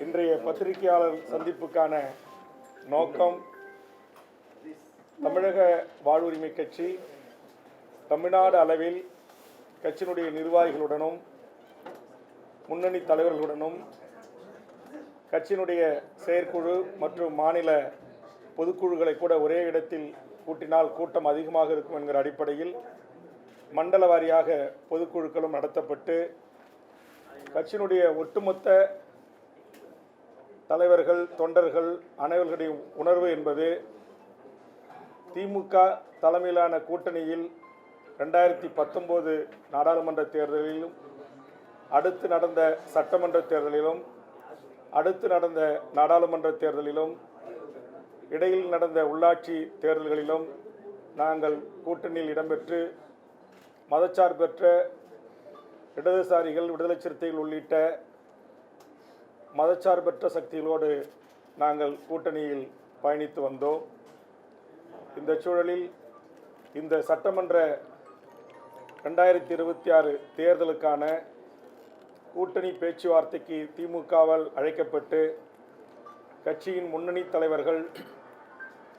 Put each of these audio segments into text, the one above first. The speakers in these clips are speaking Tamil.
இன்றைய பத்திரிகையாளர் சந்திப்புக்கான நோக்கம், தமிழக வாழ்வுரிமை கட்சி தமிழ்நாடு அளவில் கட்சியினுடைய நிர்வாகிகளுடனும் முன்னணி தலைவர்களுடனும் கட்சியினுடைய செயற்குழு மற்றும் மாநில பொதுக்குழுக்களை கூட ஒரே இடத்தில் கூட்டினால் கூட்டம் அதிகமாக இருக்கும் என்கிற அடிப்படையில் மண்டல வாரியாக பொதுக்குழுக்களும் நடத்தப்பட்டு கட்சியினுடைய ஒட்டுமொத்த தலைவர்கள் தொண்டர்கள் அனைவர்களுடைய உணர்வு என்பது திமுக தலைமையிலான கூட்டணியில் 2019 நாடாளுமன்ற தேர்தலிலும் அடுத்து நடந்த சட்டமன்ற தேர்தலிலும் அடுத்து நடந்த நாடாளுமன்ற தேர்தலிலும் இடையில் நடந்த உள்ளாட்சி தேர்தல்களிலும் நாங்கள் கூட்டணியில் இடம்பெற்று மதச்சார்பற்ற இடதுசாரிகள் விடுதலை சிறுத்தைகள் உள்ளிட்ட மதச்சார்பற்ற சக்திகளோடு நாங்கள் கூட்டணியில் பயணித்து வந்தோம். இந்த சூழலில் இந்த சட்டமன்ற 2026 தேர்தலுக்கான கூட்டணி பேச்சுவார்த்தைக்கு திமுகவால் அழைக்கப்பட்டு கட்சியின் முன்னணி தலைவர்கள்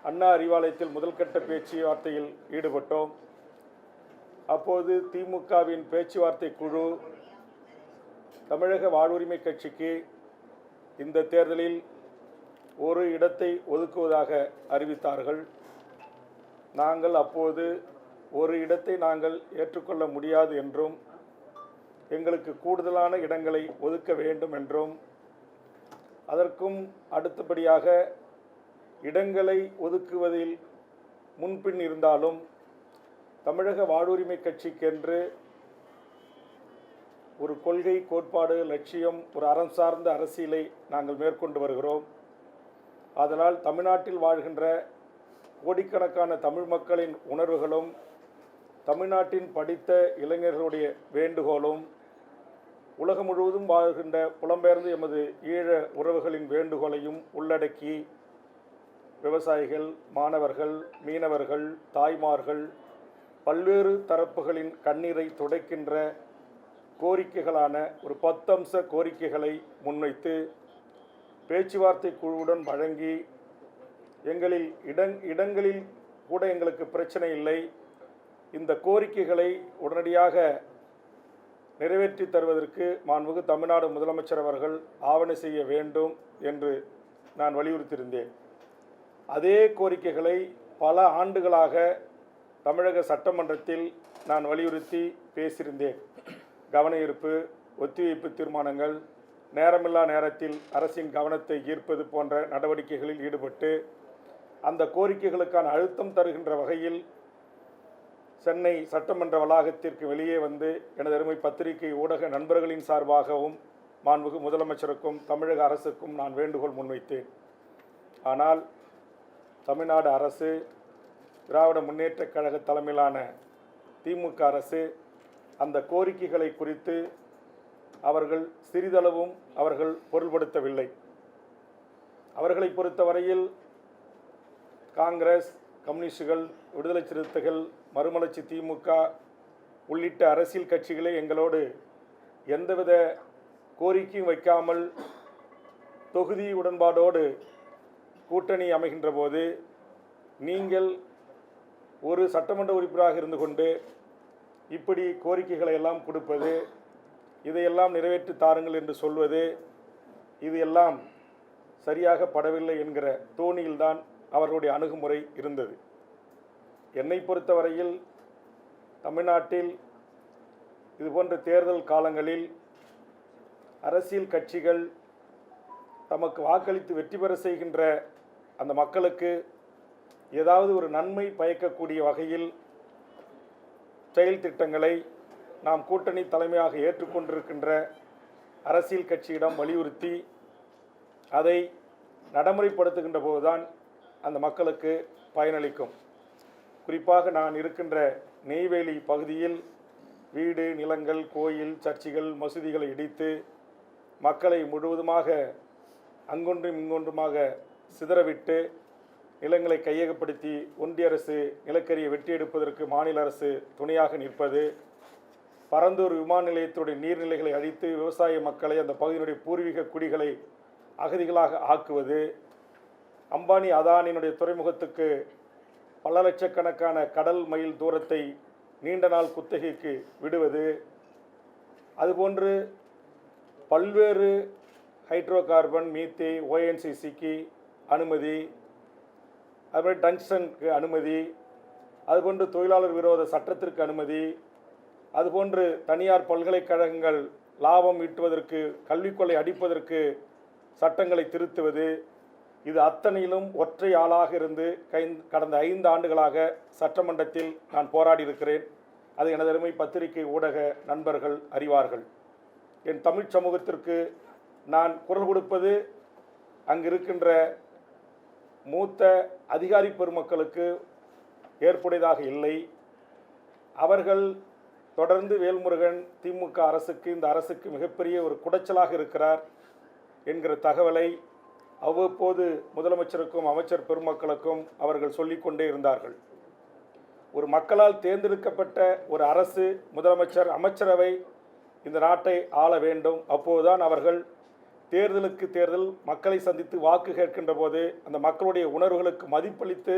அண்ணா அறிவாலயத்தில் முதல்கட்ட பேச்சுவார்த்தையில் ஈடுபட்டோம். அப்போது திமுகவின் பேச்சுவார்த்தை குழு தமிழக வாழ்வுரிமை கட்சிக்கு இந்த தேர்தலில் ஒரு இடத்தை ஒதுக்குவதாக அறிவித்தார்கள். நாங்கள் அப்போது ஒரு இடத்தை நாங்கள் ஏற்றுக்கொள்ள முடியாது என்றும் எங்களுக்கு கூடுதலான இடங்களை ஒதுக்க வேண்டும் என்றும் அதற்கும் அடுத்தபடியாக இடங்களை ஒதுக்குவதில் முன்பின் இருந்தாலும் தமிழக வாழ்வுரிமை கட்சிக்கென்று ஒரு கொள்கை கோட்பாடு லட்சியம் ஒரு அறம் சார்ந்த அரசியலை நாங்கள் மேற்கொண்டு வருகிறோம். அதனால் தமிழ்நாட்டில் வாழ்கின்ற கோடிக்கணக்கான தமிழ் மக்களின் உணர்வுகளும் தமிழ்நாட்டின் படித்த இளைஞர்களுடைய வேண்டுகோளும் உலகம் முழுவதும் வாழ்கின்ற புலம்பெயர்ந்து எமது ஈழ உறவுகளின் வேண்டுகோளையும் உள்ளடக்கி விவசாயிகள், மாணவர்கள், மீனவர்கள், தாய்மார்கள், பல்வேறு தரப்புகளின் கண்ணீரை துடைக்கின்ற கோரிக்கைகளான ஒரு 10 அம்ச கோரிக்கைகளை முன்வைத்து பேச்சுவார்த்தை குழுவுடன் வழங்கி எங்களில் இடங்களில் கூட எங்களுக்கு பிரச்சனை இல்லை, இந்த கோரிக்கைகளை உடனடியாக நிறைவேற்றி தருவதற்கு மாண்புமிகு தமிழ்நாடு முதலமைச்சர் அவர்கள் ஆவண செய்ய வேண்டும் என்று நான் வலியுறுத்தியிருந்தேன். அதே கோரிக்கைகளை பல ஆண்டுகளாக தமிழக சட்டமன்றத்தில் நான் வலியுறுத்தி பேசியிருந்தேன். கவன ஈர்ப்பு, ஒத்திவைப்பு தீர்மானங்கள், நேரமில்லா நேரத்தில் அரசின் கவனத்தை ஈர்ப்பது போன்ற நடவடிக்கைகளில் ஈடுபட்டு அந்த கோரிக்கைகளுக்கான அழுத்தம் தருகின்ற வகையில் சென்னை சட்டமன்ற வளாகத்திற்கு வெளியே வந்து எனது அருமை பத்திரிகை ஊடக நண்பர்களின் சார்பாகவும் மாண்புமிகு முதலமைச்சருக்கும் தமிழக அரசுக்கும் நான் வேண்டுகோள் முன்வைத்தேன். ஆனால் தமிழ்நாடு அரசு, திராவிட முன்னேற்றக் கழக தலைமையிலான திமுக அரசு அந்த கோரிக்கைகளை குறித்து அவர்கள் சிறிதளவும் அவர்கள் பொருள்படுத்தவில்லை. அவர்களை பொறுத்தவரையில் காங்கிரஸ், கம்யூனிஸ்டுகள், விடுதலை சிறுத்தைகள், மறுமலர்ச்சி திமுக உள்ளிட்ட அரசியல் கட்சிகளே எங்களோடு எந்தவித கோரிக்கையும் வைக்காமல் தொகுதி உடன்பாடோடு கூட்டணி அமைகின்ற போது நீங்கள் ஒரு சட்டமன்ற உறுப்பினராக இருந்து கொண்டு இப்படி கோரிக்கைகளை எல்லாம் கொடுப்பது, இதையெல்லாம் நிறைவேற்றி தாருங்கள் என்று சொல்வது, இது எல்லாம் சரியாக படவில்லை என்கிற தோணியில்தான் அவர்களுடைய அணுகுமுறை இருந்தது. என்னை பொறுத்தவரையில் தமிழ்நாட்டில் இதுபோன்ற தேர்தல் காலங்களில் அரசியல் கட்சிகள் தமக்கு வாக்களித்து வெற்றி பெற செய்கின்ற அந்த மக்களுக்கு ஏதாவது ஒரு நன்மை பயக்கக்கூடிய வகையில் செயல் திட்டங்களை நாம் கூட்டணி தலைமையாக ஏற்றுக்கொண்டிருக்கின்ற அரசியல் கட்சியிடம் வலியுறுத்தி அதை நடைமுறைப்படுத்துகின்ற போதுதான் அந்த மக்களுக்கு பயனளிக்கும். குறிப்பாக நான் இருக்கின்ற நெய்வேலி பகுதியில் வீடு, நிலங்கள், கோயில், சர்ச்சுகள், மசூதிகளை இடித்து மக்களை முழுவதுமாக அங்கொன்றும் இங்கொன்றுமாக சிதறவிட்டு நிலங்களை கையகப்படுத்தி ஒன்றிய அரசு நிலக்கரியை வெட்டி எடுப்பதற்கு மாநில அரசு துணையாக நிற்பது, பரந்தூர் விமான நிலையத்துடைய நீர்நிலைகளை அழித்து விவசாய மக்களை அந்த பகுதியினுடைய பூர்வீக குடிகளை அகதிகளாக ஆக்குவது, அம்பானி அதானியினுடைய துறைமுகத்துக்கு பல லட்சக்கணக்கான கடல் மைல் தூரத்தை நீண்ட நாள் குத்தகைக்கு விடுவது, அதுபோன்று பல்வேறு ஹைட்ரோ கார்பன், மீத்தே, ONGCக்கு அனுமதி, அதுமாதிரி டங்ஸ்டனுக்கு அனுமதி, அதுபோன்று தொழிலாளர் விரோத சட்டத்திற்கு அனுமதி, அதுபோன்று தனியார் பல்கலைக்கழகங்கள் லாபம் ஈட்டுவதற்கு, கல்விக் கொள்ளை அடிப்பதற்கு சட்டங்களை திருத்துவது, இது அத்தனையிலும் ஒற்றை ஆளாக இருந்து கடந்த 5 ஆண்டுகளாக சட்டமன்றத்தில் நான் போராடி இருக்கிறேன். அது எனது அருமை பத்திரிகை ஊடக நண்பர்கள் அறிவார்கள். என் தமிழ் சமூகத்திற்கு நான் குரல் கொடுப்பது அங்கு இருக்கின்ற மூத்த அதிகாரி பெருமக்களுக்கு ஏற்புடையதாக இல்லை. அவர்கள் தொடர்ந்து வேல்முருகன் திமுக அரசுக்கு, இந்த அரசுக்கு மிகப்பெரிய ஒரு குடைச்சலாக இருக்கிறார் என்கிற தகவலை அவ்வப்போது முதலமைச்சருக்கும் அமைச்சர் பெருமக்களுக்கும் அவர்கள் சொல்லிக்கொண்டே இருந்தார்கள். ஒரு மக்களால் தேர்ந்தெடுக்கப்பட்ட ஒரு அரசு, முதலமைச்சர், அமைச்சரவை இந்த நாட்டை ஆள வேண்டும். அப்போதுதான் அவர்கள் தேர்தலுக்கு தேர்தல் மக்களை சந்தித்து வாக்கு கேட்கின்ற போது அந்த மக்களுடைய உணர்வுகளுக்கு மதிப்பளித்து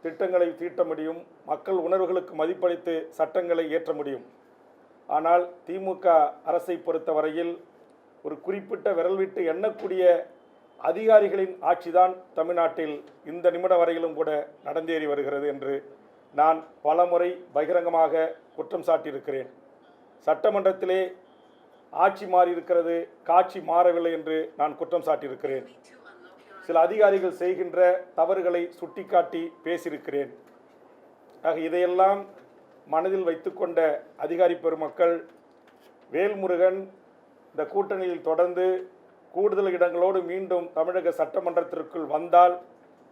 திட்டங்களை தீட்ட முடியும், மக்கள் உணர்வுகளுக்கு மதிப்பளித்து சட்டங்களை இயற்ற முடியும். ஆனால் திமுக அரசை பொறுத்தவரையில் ஒரு குறிப்பிட்ட விரல் விட்டு எண்ணக்கூடிய அதிகாரிகளின் ஆட்சிதான் தமிழ்நாட்டில் இந்த நிமிடம் வரையிலும் கூட நடந்தேறி வருகிறது என்று நான் பலமுறை பகிரங்கமாக குற்றம் சாட்டியிருக்கிறேன். சட்டமன்றத்திலே ஆட்சி மாறியிருக்கிறது, காட்சி மாறவில்லை என்று நான் குற்றம் சாட்டியிருக்கிறேன். சில அதிகாரிகள் செய்கின்ற தவறுகளை சுட்டிக்காட்டி பேசியிருக்கிறேன். ஆக இதையெல்லாம் மனதில் வைத்துக்கொண்ட அதிகாரி பெருமக்கள் வேல்முருகன் இந்த கூட்டணியில் தொடர்ந்து கூடுதல் இடங்களோடு மீண்டும் தமிழக சட்டமன்றத்திற்குள் வந்தால்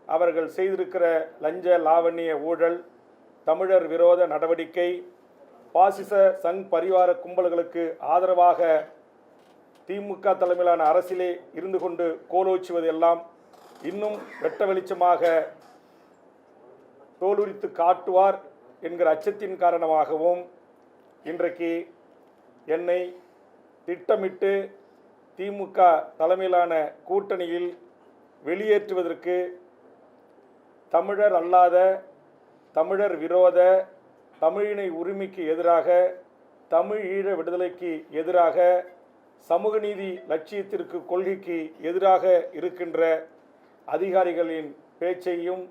அவர்கள் செய்திருக்கிற லஞ்ச லாவண்ய ஊழல், தமிழர் விரோத நடவடிக்கை, பாசிச சங் பரிவார கும்பல்களுக்கு ஆதரவாக திமுக தலைமையிலான அரசிலே இருந்து கொண்டு கோலோச்சுவது எல்லாம் இன்னும் வெட்ட வெளிச்சமாக தோலுரித்து காட்டுவார் என்கிற அச்சத்தின் காரணமாகவும் இன்றைக்கு என்னை திட்டமிட்டு திமுக தலைமையிலான கூட்டணியில் வெளியேற்றுவதற்கு தமிழர் அல்லாத, தமிழர் விரோத, தமிழினை உரிமைக்கு எதிராக, தமிழ் ஈழ விடுதலைக்கு எதிராக, சமூக நீதி லட்சியத்திற்கு, கொள்கைக்கு எதிராக இருக்கின்ற அதிகாரிகளின் பேச்சையும்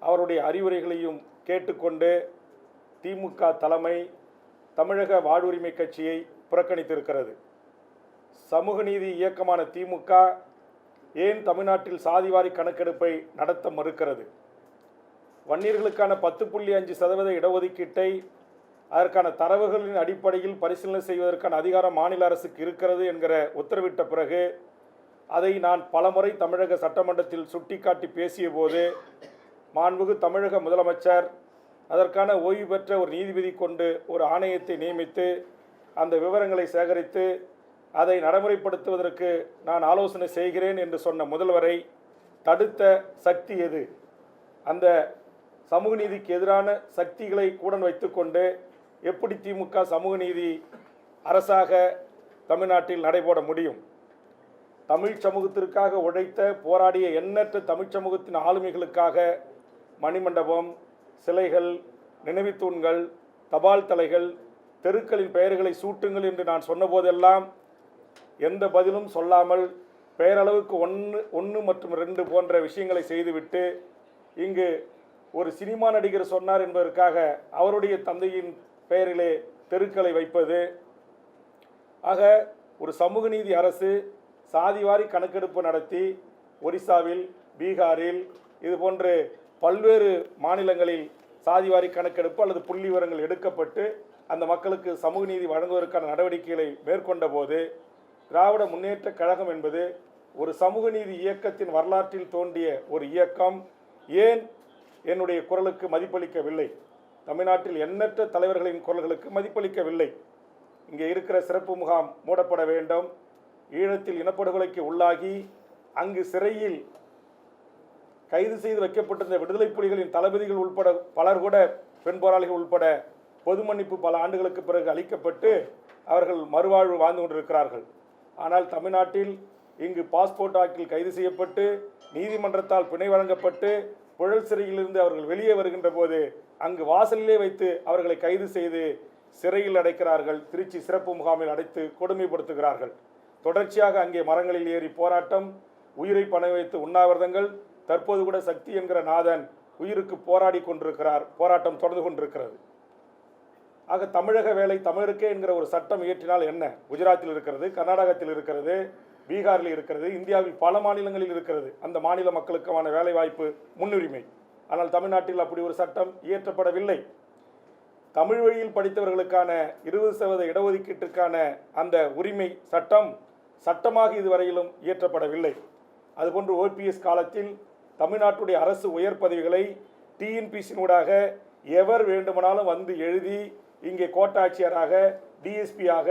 அவருடைய அறிவுரைகளையும் கேட்டுக்கொண்டு திமுக தலைமை தமிழக வாழ்வுரிமை கட்சியை புறக்கணித்திருக்கிறது. சமூக நீதி இயக்கமான திமுக ஏன் தமிழ்நாட்டில் சாதிவாரி கணக்கெடுப்பை நடத்த மறுக்கிறது? வன்னியர்களுக்கான 10.5% இடஒதுக்கீட்டை அதற்கான தரவுகளின் அடிப்படையில் பரிசீலனை செய்வதற்கான அதிகாரம் மாநில அரசுக்கு இருக்கிறது என்கிற உத்தரவிட்ட பிறகு அதை நான் பலமுறை தமிழக சட்டமன்றத்தில் சுட்டிக்காட்டி பேசிய போது மாண்புமிகு தமிழக முதலமைச்சர் அதற்கான ஓய்வு பெற்ற ஒரு நீதிபதி கொண்டு ஒரு ஆணையத்தை நியமித்து அந்த விவரங்களை சேகரித்து அதை நடைமுறைப்படுத்துவதற்கு நான் ஆலோசனை செய்கிறேன் என்று சொன்ன முதல்வரை தடுத்த சக்தி எது? அந்த சமூக நீதிக்கு எதிரான சக்திகளை கூட வைத்துக்கொண்டு எப்படி திமுக சமூக நீதி அரசாக தமிழ்நாட்டில் நடைபோட முடியும்? தமிழ் சமூகத்திற்காக உழைத்த, போராடிய எண்ணற்ற தமிழ் சமூகத்தின் ஆளுமைகளுக்காக மணிமண்டபம், சிலைகள், நினைவுத்தூண்கள், தபால் தலைகள், தெருக்களின் பெயர்களை சூட்டுங்கள் என்று நான் சொன்னபோதெல்லாம் எந்த பதிலும் சொல்லாமல் பெயரளவுக்கு 1 மற்றும் 2 போன்ற விஷயங்களை செய்துவிட்டு இங்கு ஒரு சினிமா நடிகர் சொன்னார் என்பதற்காக அவருடைய தந்தையின் பெயரிலே தெருக்களை வைப்பது. ஆக ஒரு சமூக நீதி அரசு சாதிவாரி கணக்கெடுப்பு நடத்தி ஒரிசாவில், பீகாரில், இது போன்று பல்வேறு மாநிலங்களில் சாதிவாரி கணக்கெடுப்பு அல்லது புள்ளி விவரங்கள் எடுக்கப்பட்டு அந்த மக்களுக்கு சமூக நீதி வழங்குவதற்கான நடவடிக்கைகளை மேற்கொண்ட போது திராவிட முன்னேற்ற கழகம் என்பது ஒரு சமூக நீதி இயக்கத்தின் வரலாற்றில் தோன்றிய ஒரு இயக்கம் ஏன் என்னுடைய குரலுக்கு மதிப்பளிக்கவில்லை? தமிழ்நாட்டில் எண்ணற்ற தலைவர்களின் குரல்களுக்கு மதிப்பளிக்கவில்லை. இங்கே இருக்கிற சிறப்பு முகாம் மூடப்பட வேண்டும், ஈழத்தில் இனப்படுகொலைக்கு உள்ளாகி அங்கு சிறையில் கைது செய்து வைக்கப்பட்டிருந்த விடுதலை புலிகளின் தளபதிகள் உட்பட பலர் கூட, பெண் போராளிகள் உட்பட பொது மன்னிப்பு பல ஆண்டுகளுக்கு பிறகு அளிக்கப்பட்டு அவர்கள் மறுவாழ்வு வாழ்ந்து கொண்டிருக்கிறார்கள். ஆனால் தமிழ்நாட்டில் இங்கு பாஸ்போர்ட் ஆக்டில் கைது செய்யப்பட்டு நீதிமன்றத்தால் பிணை வழங்கப்பட்டு புழல் சிறையிலிருந்து அவர்கள் வெளியே வருகின்ற போது அங்கு வாசலிலே வைத்து அவர்களை கைது செய்து சிறையில் அடைக்கிறார்கள். திருச்சி சிறப்பு முகாமில் அடைத்து கொடுமைப்படுத்துகிறார்கள். தொடர்ச்சியாக அங்கே மரங்களில் ஏறி போராட்டம், உயிரை பணம் வைத்து உண்ணாவிரதங்கள். தற்போது கூட சக்தி என்கிற நாதன் உயிருக்கு போராடி கொண்டிருக்கிறார். போராட்டம் தொடர்ந்து கொண்டிருக்கிறது. ஆக தமிழக வேலை தமிழருக்கே என்கிற ஒரு சட்டம் இயற்றினால் என்ன? குஜராத்தில் இருக்கிறது, கர்நாடகத்தில் இருக்கிறது, பீகாரில் இருக்கிறது, இந்தியாவில் பல மாநிலங்களில் இருக்கிறது. அந்த மாநில மக்களுக்கான வேலை வாய்ப்பு முன்னுரிமை. ஆனால் தமிழ்நாட்டில் அப்படி ஒரு சட்டம் இயற்றப்படவில்லை. தமிழ் வழியில் படித்தவர்களுக்கான 20% இடஒதுக்கீட்டிற்கான அந்த உரிமை சட்டமாக இதுவரையிலும் இயற்றப்படவில்லை. அதுபோன்று ஓபிஎஸ் காலத்தில் தமிழ்நாட்டுடைய அரசு உயர் பதவிகளை டிஎன்பிசியினூடாக எவர் வேண்டுமானாலும் வந்து எழுதி இங்கே கோட்டாட்சியராக, டிஎஸ்பியாக,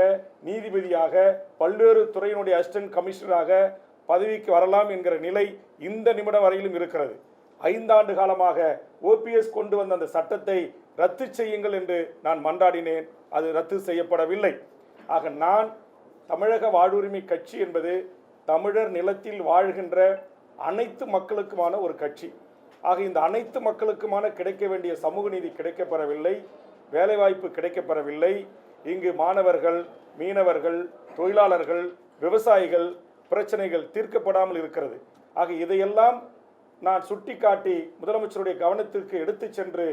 நீதிபதியாக, பல்வேறு துறையினுடைய அசிஸ்டன்ட் கமிஷனராக பதவிக்கு வரலாம் என்கிற நிலை இந்த நிமிடம் வரையிலும் இருக்கிறது. 5 ஆண்டு காலமாக ஓபிஎஸ் கொண்டு வந்த அந்த சட்டத்தை ரத்து செய்யுங்கள் என்று நான் மன்றாடினேன். அது ரத்து செய்யப்படவில்லை. ஆக நான் தமிழக வாழ்வுரிமை கட்சி என்பது தமிழர் நிலத்தில் வாழ்கின்ற அனைத்து மக்களுக்குமான ஒரு கட்சி. ஆக இந்த அனைத்து மக்களுக்குமான கிடைக்க வேண்டிய சமூக நீதி கிடைக்கப்பெறவில்லை, வேலைவாய்ப்பு கிடைக்கப்பெறவில்லை. இங்கு மாணவர்கள், மீனவர்கள், தொழிலாளர்கள், விவசாயிகள் பிரச்சனைகள் தீர்க்கப்படாமல் இருக்கிறது. ஆக இதையெல்லாம் நான் சுட்டிக்காட்டி முதலமைச்சருடைய கவனத்திற்கு எடுத்து சென்று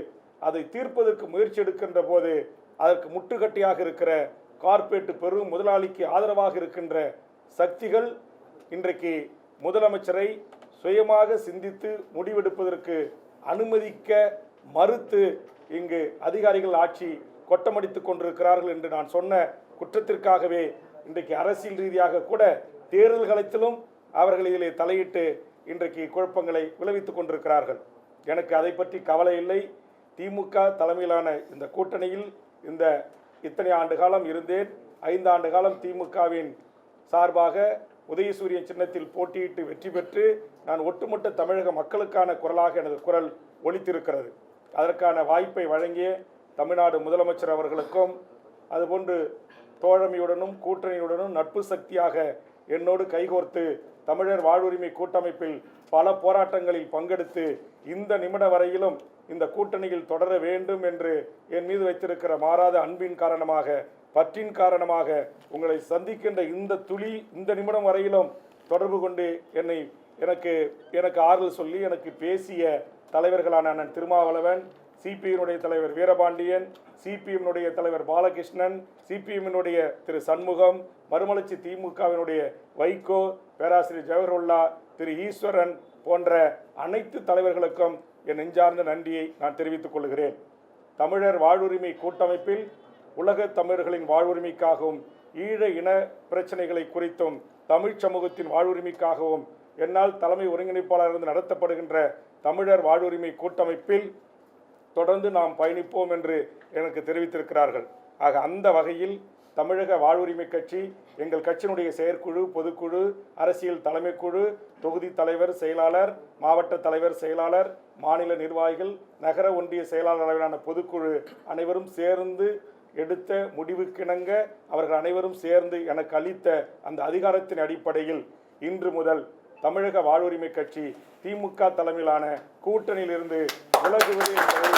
அதை தீர்ப்பதற்கு முயற்சி எடுக்கின்ற போது அதற்கு முட்டுக்கட்டியாக இருக்கிற கார்ப்பரேட் பெரும் முதலாளிக்கு ஆதரவாக இருக்கின்ற சக்திகள் இன்றைக்கு முதலமைச்சரை சுயமாக சிந்தித்து முடிவெடுப்பதற்கு அனுமதிக்க மறுத்து இங்கு அதிகாரிகள் ஆட்சி கொட்டமடித்துக் கொண்டிருக்கிறார்கள் என்று நான் சொன்ன குற்றத்திற்காகவே இன்றைக்கு அரசியல் ரீதியாக கூட தேர்தல் களத்திலும் அவர்கள் இதிலே தலையிட்டு இன்றைக்கு குழப்பங்களை விளைவித்துக் கொண்டிருக்கிறார்கள். எனக்கு அதை பற்றி கவலை இல்லை. திமுக தலைமையிலான இந்த கூட்டணியில் இத்தனை ஆண்டு காலம் இருந்தேன். 5 ஆண்டு காலம் திமுகவின் சார்பாக உதயசூரியன் சின்னத்தில் போட்டியிட்டு வெற்றி பெற்று நான் ஒட்டுமொத்த தமிழக மக்களுக்கான குரலாக எனது குரல் ஒலித்திருக்கிறது. அதற்கான வாய்ப்பை வழங்கிய தமிழ்நாடு முதலமைச்சர் அவர்களுக்கும், அதுபோன்று தோழமையுடனும் கூட்டணியுடனும் நட்பு சக்தியாக என்னோடு கைகோர்த்து தமிழர் வாழ்வுரிமை கூட்டமைப்பில் பல போராட்டங்களில் பங்கெடுத்து இந்த நிமிடம் வரையிலும் இந்த கூட்டணியில் தொடர வேண்டும் என்று என் மீது வைத்திருக்கிற மாறாத அன்பின் காரணமாக, பற்றின் காரணமாக உங்களை சந்திக்கின்ற இந்த நிமிடம் வரையிலும் தொடர்பு கொண்டு எனக்கு ஆறுதல் சொல்லி எனக்கு பேசிய தலைவர்களான அண்ணன் திருமாவளவன், சிபிஎம்னுடைய தலைவர் வீரபாண்டியன், சிபிஎம்னுடைய தலைவர் பாலகிருஷ்ணன், சிபிஎம்னுடைய திரு சண்முகம், மறுமலர்ச்சி திமுகவினுடைய வைகோ, பேராசிரியர் ஜவஹர்லா, திரு ஈஸ்வரன் போன்ற அனைத்து தலைவர்களுக்கும் என் நெஞ்சார்ந்த நன்றியை நான் தெரிவித்துக் கொள்கிறேன். தமிழர் வாழ்வுரிமை கூட்டமைப்பில் உலக தமிழர்களின் வாழ்வுரிமைக்காகவும், ஈழ இன பிரச்சனைகளை குறித்தும், தமிழ் சமூகத்தின் வாழ்வுரிமைக்காகவும் என்னால் தலைமை ஒருங்கிணைப்பாளர் நடத்தப்படுகின்ற தமிழர் வாழ்வுரிமை கூட்டமைப்பில் தொடர்ந்து நாம் பயணிப்போம் என்று எனக்கு தெரிவித்திருக்கிறார்கள். ஆக அந்த வகையில் தமிழக வாழ்வுரிமை கட்சி, எங்கள் கட்சியினுடைய செயற்குழு, பொதுக்குழு, அரசியல் தலைமைக்குழு, தொகுதி தலைவர், செயலாளர், மாவட்ட தலைவர், செயலாளர், மாநில நிர்வாகிகள், நகர ஒன்றிய செயலாளர் அளவிலான பொதுக்குழு அனைவரும் சேர்ந்து எடுத்த முடிவுக்கிணங்க அவர்கள் அனைவரும் சேர்ந்து எனக்கு அளித்த அந்த அதிகாரத்தின் அடிப்படையில் இன்று முதல் தமிழக வாழ்வுரிமை கட்சி திமுக தலைமையிலான கூட்டணியிலிருந்து விலகுவது என்பதை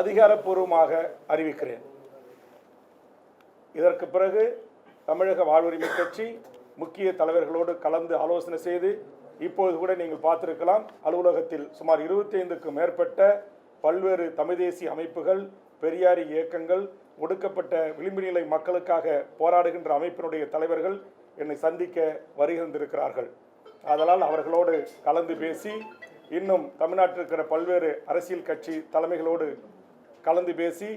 அதிகாரப்பூர்வமாக அறிவிக்கிறேன். இதற்கு பிறகு தமிழக வாழ்வுரிமை கட்சி முக்கிய தலைவர்களோடு கலந்து ஆலோசனை செய்து, இப்போது கூட நீங்கள் பார்த்திருக்கலாம், அலுவலகத்தில் சுமார் 25க்கும் மேற்பட்ட பல்வேறு தமிழ் தேசிய அமைப்புகள், பெரியாரி இயக்கங்கள், ஒடுக்கப்பட்ட விளிம்பு நிலை மக்களுக்காக போராடுகின்ற அமைப்பினுடைய தலைவர்கள் என்னை சந்திக்க வருகின்றிருக்கிறார்கள். அதனால் அவர்களோடு கலந்து பேசி, இன்னும் தமிழ்நாட்டில் இருக்கிற பல்வேறு அரசியல் கட்சி தலைமைகளோடு கலந்து பேசி,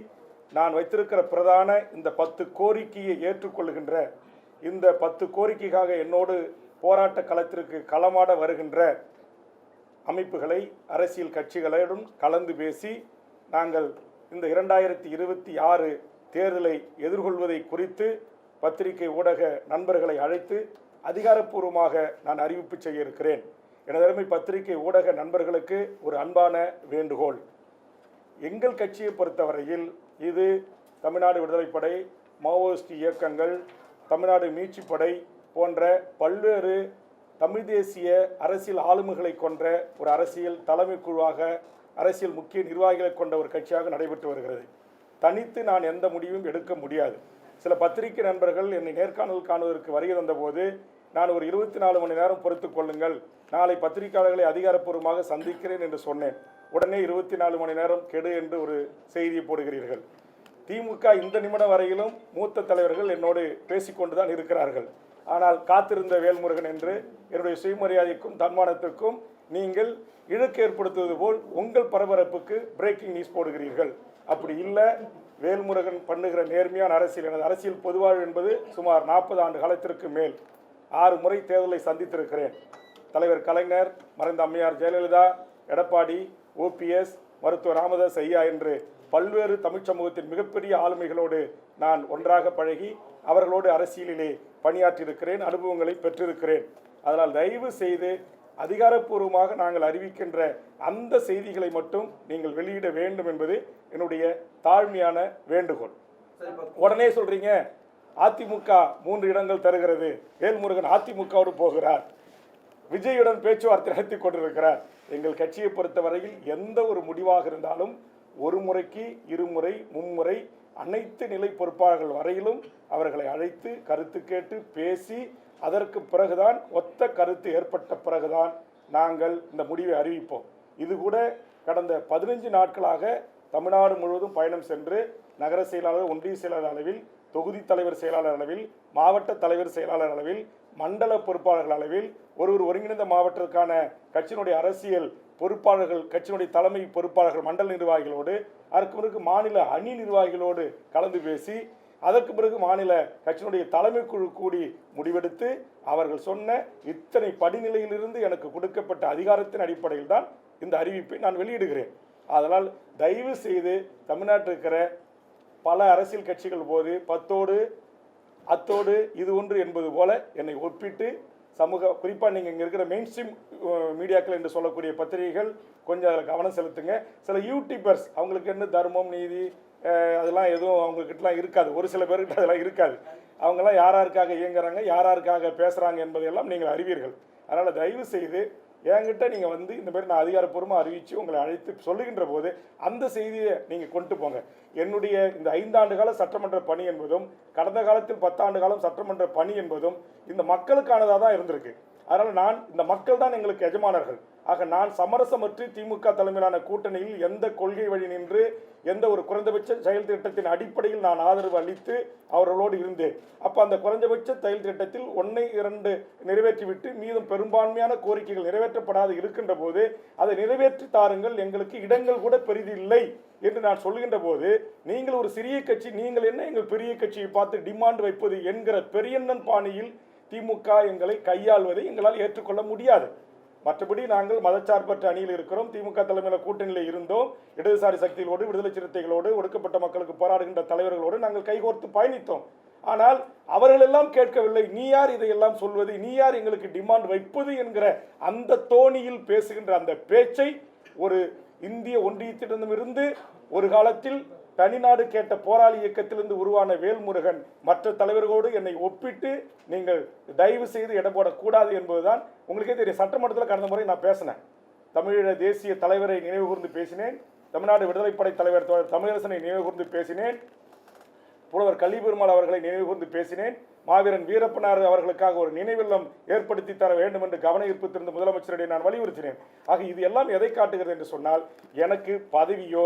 நான் வைத்திருக்கிற பிரதான இந்த 10 கோரிக்கையை ஏற்றுக்கொள்கின்ற, இந்த 10 கோரிக்கைக்காக என்னோடு போராட்ட களத்திற்கு களமாட வருகின்ற அமைப்புகளை, அரசியல் கட்சிகளுடன் கலந்து பேசி, நாங்கள் இந்த 2026 தேர்தலை எதிர்கொள்வதை குறித்து பத்திரிகை ஊடக நண்பர்களை அழைத்து அதிகாரப்பூர்வமாக நான் அறிவிப்பு செய்ய இருக்கிறேன். எனதருமை பத்திரிகை ஊடக நண்பர்களுக்கு ஒரு அன்பான வேண்டுகோள். எங்கள் கட்சியை பொறுத்தவரையில் இது தமிழ்நாடு விடுதலைப்படை, மாவோயிஸ்ட் இயக்கங்கள், தமிழ்நாடு மீட்சிப்படை போன்ற பல்வேறு தமிழ் தேசிய அரசியல் ஆளுமைகளை கொண்ட ஒரு அரசியல் தலைமை குழுவாக, அரசியல் முக்கிய நிர்வாகிகளை கொண்ட ஒரு கட்சியாக நடைபெற்று வருகிறது. தனித்து நான் எந்த முடிவும் எடுக்க முடியாது. சில பத்திரிகை நண்பர்கள் என்னை நேர்காணல் காணுவதற்கு வருகை தந்தபோது, நான் ஒரு 24 மணி நேரம் பொறுத்துக் கொள்ளுங்கள், நாளை பத்திரிகையாளர்களை அதிகாரப்பூர்வமாக சந்திக்கிறேன் என்று சொன்னேன். உடனே 24 மணி நேரம் கெடு என்று ஒரு செய்தியை போடுகிறீர்கள். திமுக இந்த நிமிடம் வரையிலும் மூத்த தலைவர்கள் என்னோடு பேசிக்கொண்டுதான் இருக்கிறார்கள். ஆனால் காத்திருந்த வேல்முருகன் என்று என்னுடைய சுயமரியாதைக்கும் தன்மானத்திற்கும் நீங்கள் இழுக்கு ஏற்படுத்துவது போல் உங்கள் பரபரப்புக்கு பிரேக்கிங் நியூஸ் போடுகிறீர்கள். அப்படி இல்லை. வேல்முருகன் பண்ணுகிற நேர்மையான அரசியல், எனது அரசியல் பொதுவாழ்வு என்பது சுமார் 40 ஆண்டு காலத்திற்கு மேல் 6 முறை தேர்தலை சந்தித்திருக்கிறேன். தலைவர் கலைஞர், மறைந்த அம்மையார் ஜெயலலிதா, எடப்பாடி, OPS, மருத்துவர் ராமதாஸ் ஐயா என்று பல்வேறு தமிழ் சமூகத்தின் மிகப்பெரிய ஆளுமைகளோடு நான் ஒன்றாக பழகி அவர்களோடு அரசியலிலே பணியாற்றியிருக்கிறேன், அனுபவங்களை பெற்றிருக்கிறேன். அதனால் தயவு செய்து அதிகாரப்பூர்வமாக நாங்கள் அறிவிக்கின்ற அந்த செய்திகளை மட்டும் நீங்கள் வெளியிட வேண்டும் என்பது என்னுடைய தாழ்மையான வேண்டுகோள். உடனே சொல்றீங்க அதிமுக 3 இடங்கள் தருகிறது, வேல்முருகன் அதிமுகவோடு போகிறார், விஜயுடன் பேச்சுவார்த்தை நடத்தி கொண்டிருக்கிறார். எங்கள் கட்சியை பொறுத்தவரையில் எந்த ஒரு முடிவாக இருந்தாலும் ஒரு முறைக்கு 2 முறை 3 முறை அனைத்து நிலை பொறுப்பாளர்கள் வரையிலும் அவர்களை அழைத்து கருத்து கேட்டு பேசி அதற்கு பிறகுதான் ஒத்த கருத்து ஏற்பட்ட பிறகுதான் நாங்கள் இந்த முடிவை அறிவிப்போம். இது கூட கடந்த 15 நாட்களாக தமிழ்நாடு முழுவதும் பயணம் சென்று நகர செயலாளர், ஒன்றிய செயலாளர் அளவில், தொகுதி தலைவர் செயலாளர் அளவில், மாவட்ட தலைவர் செயலாளர் அளவில், மண்டல பொறுப்பாளர்கள் அளவில், ஒரு ஒருங்கிணைந்த மாவட்டத்திற்கான கட்சியினுடைய அரசியல் பொறுப்பாளர்கள், கட்சியினுடைய தலைமை பொறுப்பாளர்கள், மண்டல நிர்வாகிகளோடு, அதற்கு பிறகு மாநில அணி நிர்வாகிகளோடு கலந்து பேசி, அதற்கு பிறகு மாநில கட்சியினுடைய தலைமை குழு கூடி முடிவெடுத்து அவர்கள் சொன்ன இத்தனை படிநிலையிலிருந்து எனக்கு கொடுக்கப்பட்ட அதிகாரத்தின் அடிப்படையில் தான் இந்த அறிவிப்பை நான் வெளியிடுகிறேன். அதனால் தயவு செய்து தமிழ்நாட்டில் இருக்கிற பல அரசியல் கட்சிகள் போது 10ஓடு அத்தோடு இது ஒன்று என்பது போல என்னை ஒப்பிட்டு சமூக, குறிப்பாக நீங்கள் இங்கே இருக்கிற மெயின் ஸ்ட்ரீம் மீடியாக்கள் என்று சொல்லக்கூடிய பத்திரிகைகள் கொஞ்சம் அதில் கவனம் செலுத்துங்க. சில யூடியூபர்ஸ் அவங்களுக்கு என்ன தர்மம், நீதி அதெல்லாம் எதுவும் அவங்கக்கிட்டலாம் இருக்காது. ஒரு சில பேர்கிட்ட அதெல்லாம் இருக்காது. அவங்கெல்லாம் யாராருக்காக இயங்குறாங்க, யாராருக்காக பேசுகிறாங்க என்பதையெல்லாம் நீங்கள் அறிவீர்கள். அதனால் தயவு செய்து என்கிட்ட நீங்கள் வந்து இந்த மாதிரி நான் அதிகாரப்பூர்வமாக அறிவித்து உங்களை அழைத்து சொல்லுகின்ற போது அந்த செய்தியை நீங்கள் கொண்டு போங்க. என்னுடைய இந்த 5 ஆண்டு கால சட்டமன்ற பணி என்பதும் கடந்த காலத்தில் 10 ஆண்டு காலம் சட்டமன்ற பணி என்பதும் இந்த மக்களுக்கானதாக தான் இருந்திருக்கு. அதனால் இந்த மக்கள் தான் எங்களுக்கு எஜமானர்கள். ஆக நான் சமரசமற்று திமுக தலைமையிலான கூட்டணியில் எந்த கொள்கை வழி நின்று எந்த ஒரு குறைந்தபட்ச செயல் திட்டத்தின் அடிப்படையில் நான் ஆதரவு அளித்து அவர்களோடு இருந்தேன். அப்போ அந்த குறைந்தபட்ச செயல் திட்டத்தில் 1, 2 நிறைவேற்றிவிட்டு மீதும் பெரும்பான்மையான கோரிக்கைகள் நிறைவேற்றப்படாது இருக்கின்ற போது அதை நிறைவேற்றி தாருங்கள், எங்களுக்கு இடங்கள் கூட பெரிதில்லை என்று நான் சொல்கின்ற போது நீங்கள் ஒரு சிறிய கட்சி, நீங்கள் என்ன எங்கள் பெரிய கட்சியை பார்த்து டிமாண்ட் வைப்பது என்கிற பெரியண்ணன் பாணியில் திமுக எங்களை கையாள்வதை எங்களால் ஏற்றுக்கொள்ள முடியாது. மற்றபடி நாங்கள் மதச்சார்பற்ற அணியில் இருக்கிறோம். திமுக தலைமையில் கூட்டணியில் இருந்தோம். இடதுசாரி சக்திகளோடு, விடுதலை சிறுத்தைகளோடு, ஒடுக்கப்பட்ட மக்களுக்கு போராடுகின்ற தலைவர்களோடு நாங்கள் கைகோர்த்து பயணித்தோம். ஆனால் அவர்களெல்லாம் கேட்கவில்லை. நீ யார் இதையெல்லாம் சொல்வது, நீ யார் எங்களுக்கு டிமாண்ட் வைப்பது என்கிற அந்த தோணியில் பேசுகின்ற அந்த பேச்சை ஒரு இந்திய ஒன்றியத்திடமிருந்து ஒரு காலத்தில் தனிநாடு கேட்ட போராளி இயக்கத்திலிருந்து உருவான வேல்முருகன் மற்ற தலைவர்களோடு என்னை ஒப்பிட்டு நீங்கள் தயவு செய்து இடம் போடக்கூடாது என்பதுதான். உங்களுக்கே தெரியும், சட்டமன்றத்தில் கடந்த முறை நான் பேசினேன். தமிழீழ தேசிய தலைவரை நினைவு கூர்ந்து பேசினேன். தமிழ்நாடு விடுதலைப்படை தலைவர் தமிழரசனை நினைவு கூர்ந்து பேசினேன். புலவர் கலிபெருமாள் அவர்களை நினைவு கூர்ந்து பேசினேன். மாவீரன் வீரப்பனார் அவர்களுக்காக ஒரு நினைவில்லம் ஏற்படுத்தி தர வேண்டும் என்று கவன ஈர்ப்பு திருந்த முதலமைச்சரிடையே நான் வலியுறுத்தினேன். ஆக இது எல்லாம் எதை காட்டுகிறது என்று சொன்னால், எனக்கு பதவியோ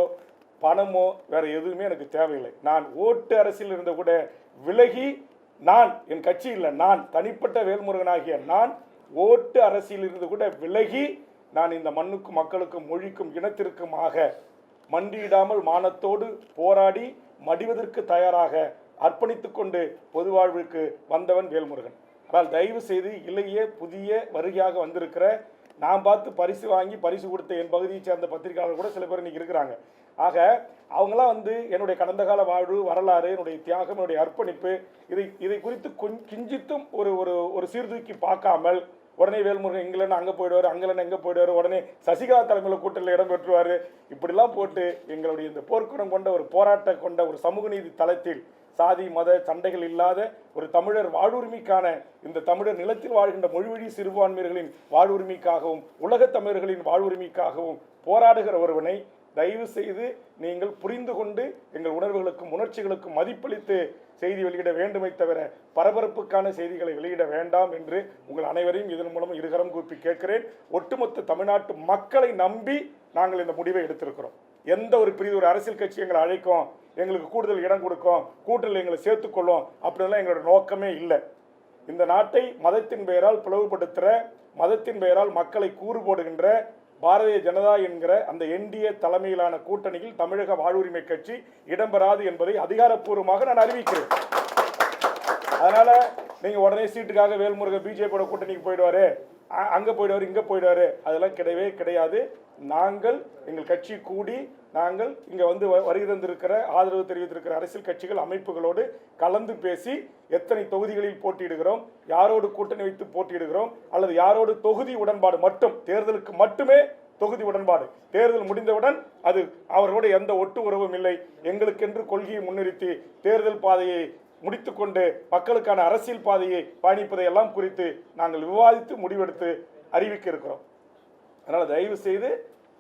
பணமோ வேற எதுவுமே எனக்கு தேவையில்லை. நான் ஓட்டு அரசியல் இருந்த கூட விலகி, நான் என் கட்சி இல்லை, நான் தனிப்பட்ட வேல்முருகனாகிய நான் ஓட்டு அரசியல் இருந்து கூட விலகி, நான் இந்த மண்ணுக்கும் மக்களுக்கும் மொழிக்கும் இனத்திற்குமாக மண்டியிடாமல் மானத்தோடு போராடி மடிவதற்கு தயாராக அர்ப்பணித்துக் கொண்டு பொது வாழ்வுக்கு வந்தவன் வேல்முருகன். ஆனால் தயவு செய்து இளைய புதிய வருகையாக வந்திருக்கிற, நான் பார்த்து பரிசு வாங்கி பரிசு கொடுத்த என் பகுதியை சேர்ந்த பத்திரிகையாளர் கூட சில பேர் இன்னைக்கு இருக்கிறாங்க. ஆக அவங்களாம் வந்து என்னுடைய கடந்த கால வாழ்வு, வரலாறு, என்னுடைய தியாகம், என்னுடைய அர்ப்பணிப்பு, இதை குறித்து கிஞ்சித்தும் ஒரு சீர்தூக்கி பார்க்காமல் உடனே வேல்முருகன் இங்கிலன்னு அங்கே போயிடுவார், அங்கிலன்னு எங்கே போயிடுவார், உடனே சசிகலா தலைமையில் கூட்டத்தில் இடம் பெற்றுவார், இப்படிலாம் போட்டு எங்களுடைய இந்த போர்க்குணம் கொண்ட ஒரு போராட்டம் கொண்ட ஒரு சமூக நீதி தளத்தில் சாதி மத சண்டைகள் இல்லாத ஒரு தமிழர் வாழ்வுரிமைக்கான, இந்த தமிழர் நிலத்தில் வாழ்கின்ற மொழிவழி சிறுபான்மையர்களின் வாழ்வுரிமைக்காகவும் உலகத் தமிழர்களின் வாழ்வுரிமைக்காகவும் போராடுகிற ஒருவனை தயவு செய்து நீங்கள் புரிந்து கொண்டு எங்கள் உணர்வுகளுக்கும் உணர்ச்சிகளுக்கும் மதிப்பளித்து செய்தி வெளியிட வேண்டுமே தவிர பரபரப்புக்கான செய்திகளை வெளியிட வேண்டாம் என்று உங்கள் அனைவரையும் இதன் மூலம் இருகரம் கூப்பி கேட்கிறேன். ஒட்டுமொத்த தமிழ்நாட்டு மக்களை நம்பி நாங்கள் இந்த முடிவை எடுத்திருக்கிறோம். எந்த ஒரு பிரிவு ஒரு அரசியல் கட்சி எங்களை அழைக்கும், எங்களுக்கு கூடுதல் இடம் கொடுக்கும், கூட்டத்தில் எங்களை சேர்த்துக்கொள்ளும் அப்படின்லாம் எங்களோட நோக்கமே இல்லை. இந்த நாட்டை மதத்தின் பெயரால் பிளவுபடுத்துகிற, மதத்தின் பெயரால் மக்களை கூறு போடுகின்ற பாரதிய ஜனதா என்கிற அந்த என்டிஏ தலைமையிலான கூட்டணியில் தமிழக வாழ்வுரிமை கட்சி இடம்பெறாது என்பதை அதிகாரப்பூர்வமாக நான் அறிவிக்கிறேன். அதனால நீங்க உடனே சீட்டுக்காக வேல்முருகன் பிஜேபியோட கூட்டணிக்கு போயிடுவாரு, அங்க போயிடுவாரு, இங்க போயிடுவாரு, அதெல்லாம் கிடையவே கிடையாது. நாங்கள் எங்கள் கட்சி கூடி நாங்கள் இங்க வந்து வருகை தந்திருக்கிற ஆதரவு தெரிவித்திருக்கிற அரசியல் கட்சிகள் அமைப்புகளோடு கலந்து பேசி எத்தனை தொகுதிகளில் போட்டியிடுகிறோம், யாரோடு கூட்டணி வைத்து போட்டியிடுகிறோம், அல்லது யாரோடு தொகுதி உடன்பாடு மட்டும், தேர்தலுக்கு மட்டுமே தொகுதி உடன்பாடு, தேர்தல் முடிந்தவுடன் அது அவர்களோடு எந்த ஒட்டு உறவும் இல்லை, எங்களுக்கென்று கொள்கையை முன்னிறுத்தி தேர்தல் பாதையை முடித்துக்கொண்டு மக்களுக்கான அரசியல் பாதையை பயணிப்பதை எல்லாம் குறித்து நாங்கள் விவாதித்து முடிவெடுத்து அறிவிக்க இருக்கிறோம். அதனால் தயவு செய்து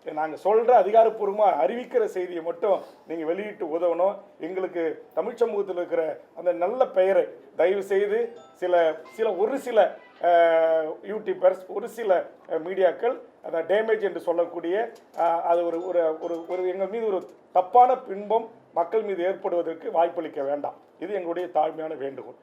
நாங்கள் சொல்கிற அதிகாரப்பூர்வமாக அறிவிக்கிற செய்தியை மட்டும் நீங்கள் வெளியிட்டு உதவணும். எங்களுக்கு தமிழ் சமூகத்தில் இருக்கிற அந்த நல்ல பெயரை தயவு செய்து ஒரு சில யூடியூபர்ஸ், ஒரு சில மீடியாக்கள் அந்த டேமேஜ் என்று சொல்லக்கூடிய அது ஒரு எங்கள் மீது ஒரு தப்பான பின்பம் மக்கள் மீது ஏற்படுவதற்கு வாய்ப்பளிக்க வேண்டாம். இது எங்களுடைய தாழ்மையான வேண்டுகோள்.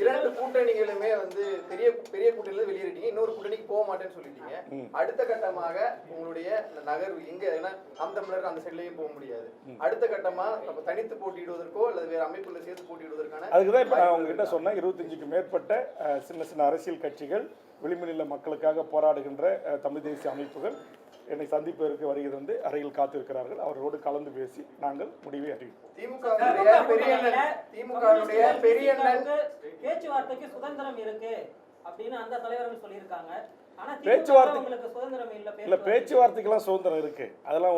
இரண்டு கூட்டணிகளுமே வந்து பெரிய கூட்டணியில வெளியேறிட்டீங்க, இன்னொரு கூட்டணிக்கு போக மாட்டேன்னு சொல்லிட்டீங்க. அடுத்த கட்டமாக உங்களுடைய நகர்வு எங்க, ஏன்னா நாம் தமிழர் அந்த சைட்லயும் போக முடியாது, அடுத்த கட்டமா தனித்து போட்டியிடுவதற்கோ அல்லது வேற அமைப்புல சேர்த்து போட்டியிடுவதற்கான அதுக்குதான் இப்ப நான் உங்ககிட்ட சொன்ன 25க்கும் மேற்பட்ட சின்ன அரசியல் கட்சிகள், விளிம்புநிலை மக்களுக்காக போராடுகின்ற தமிழ் தேசிய அமைப்புகள் என்னை சந்திப்பதற்கு வருகிறது வந்து அறையில் காத்திருக்கிறார்கள். அவர்களோடு கலந்து பேசி நாங்கள் முடிவை அறிவிப்போம். பேச்சுவார்த்தைக்கு சுதந்திரம் இருக்கு அப்படின்னு அந்த தலைவர்கள் சொல்லியிருக்காங்க. பேச்சுவார்த்தைக்கெல்லாம் சுதந்திரம் இருக்கு. அதெல்லாம்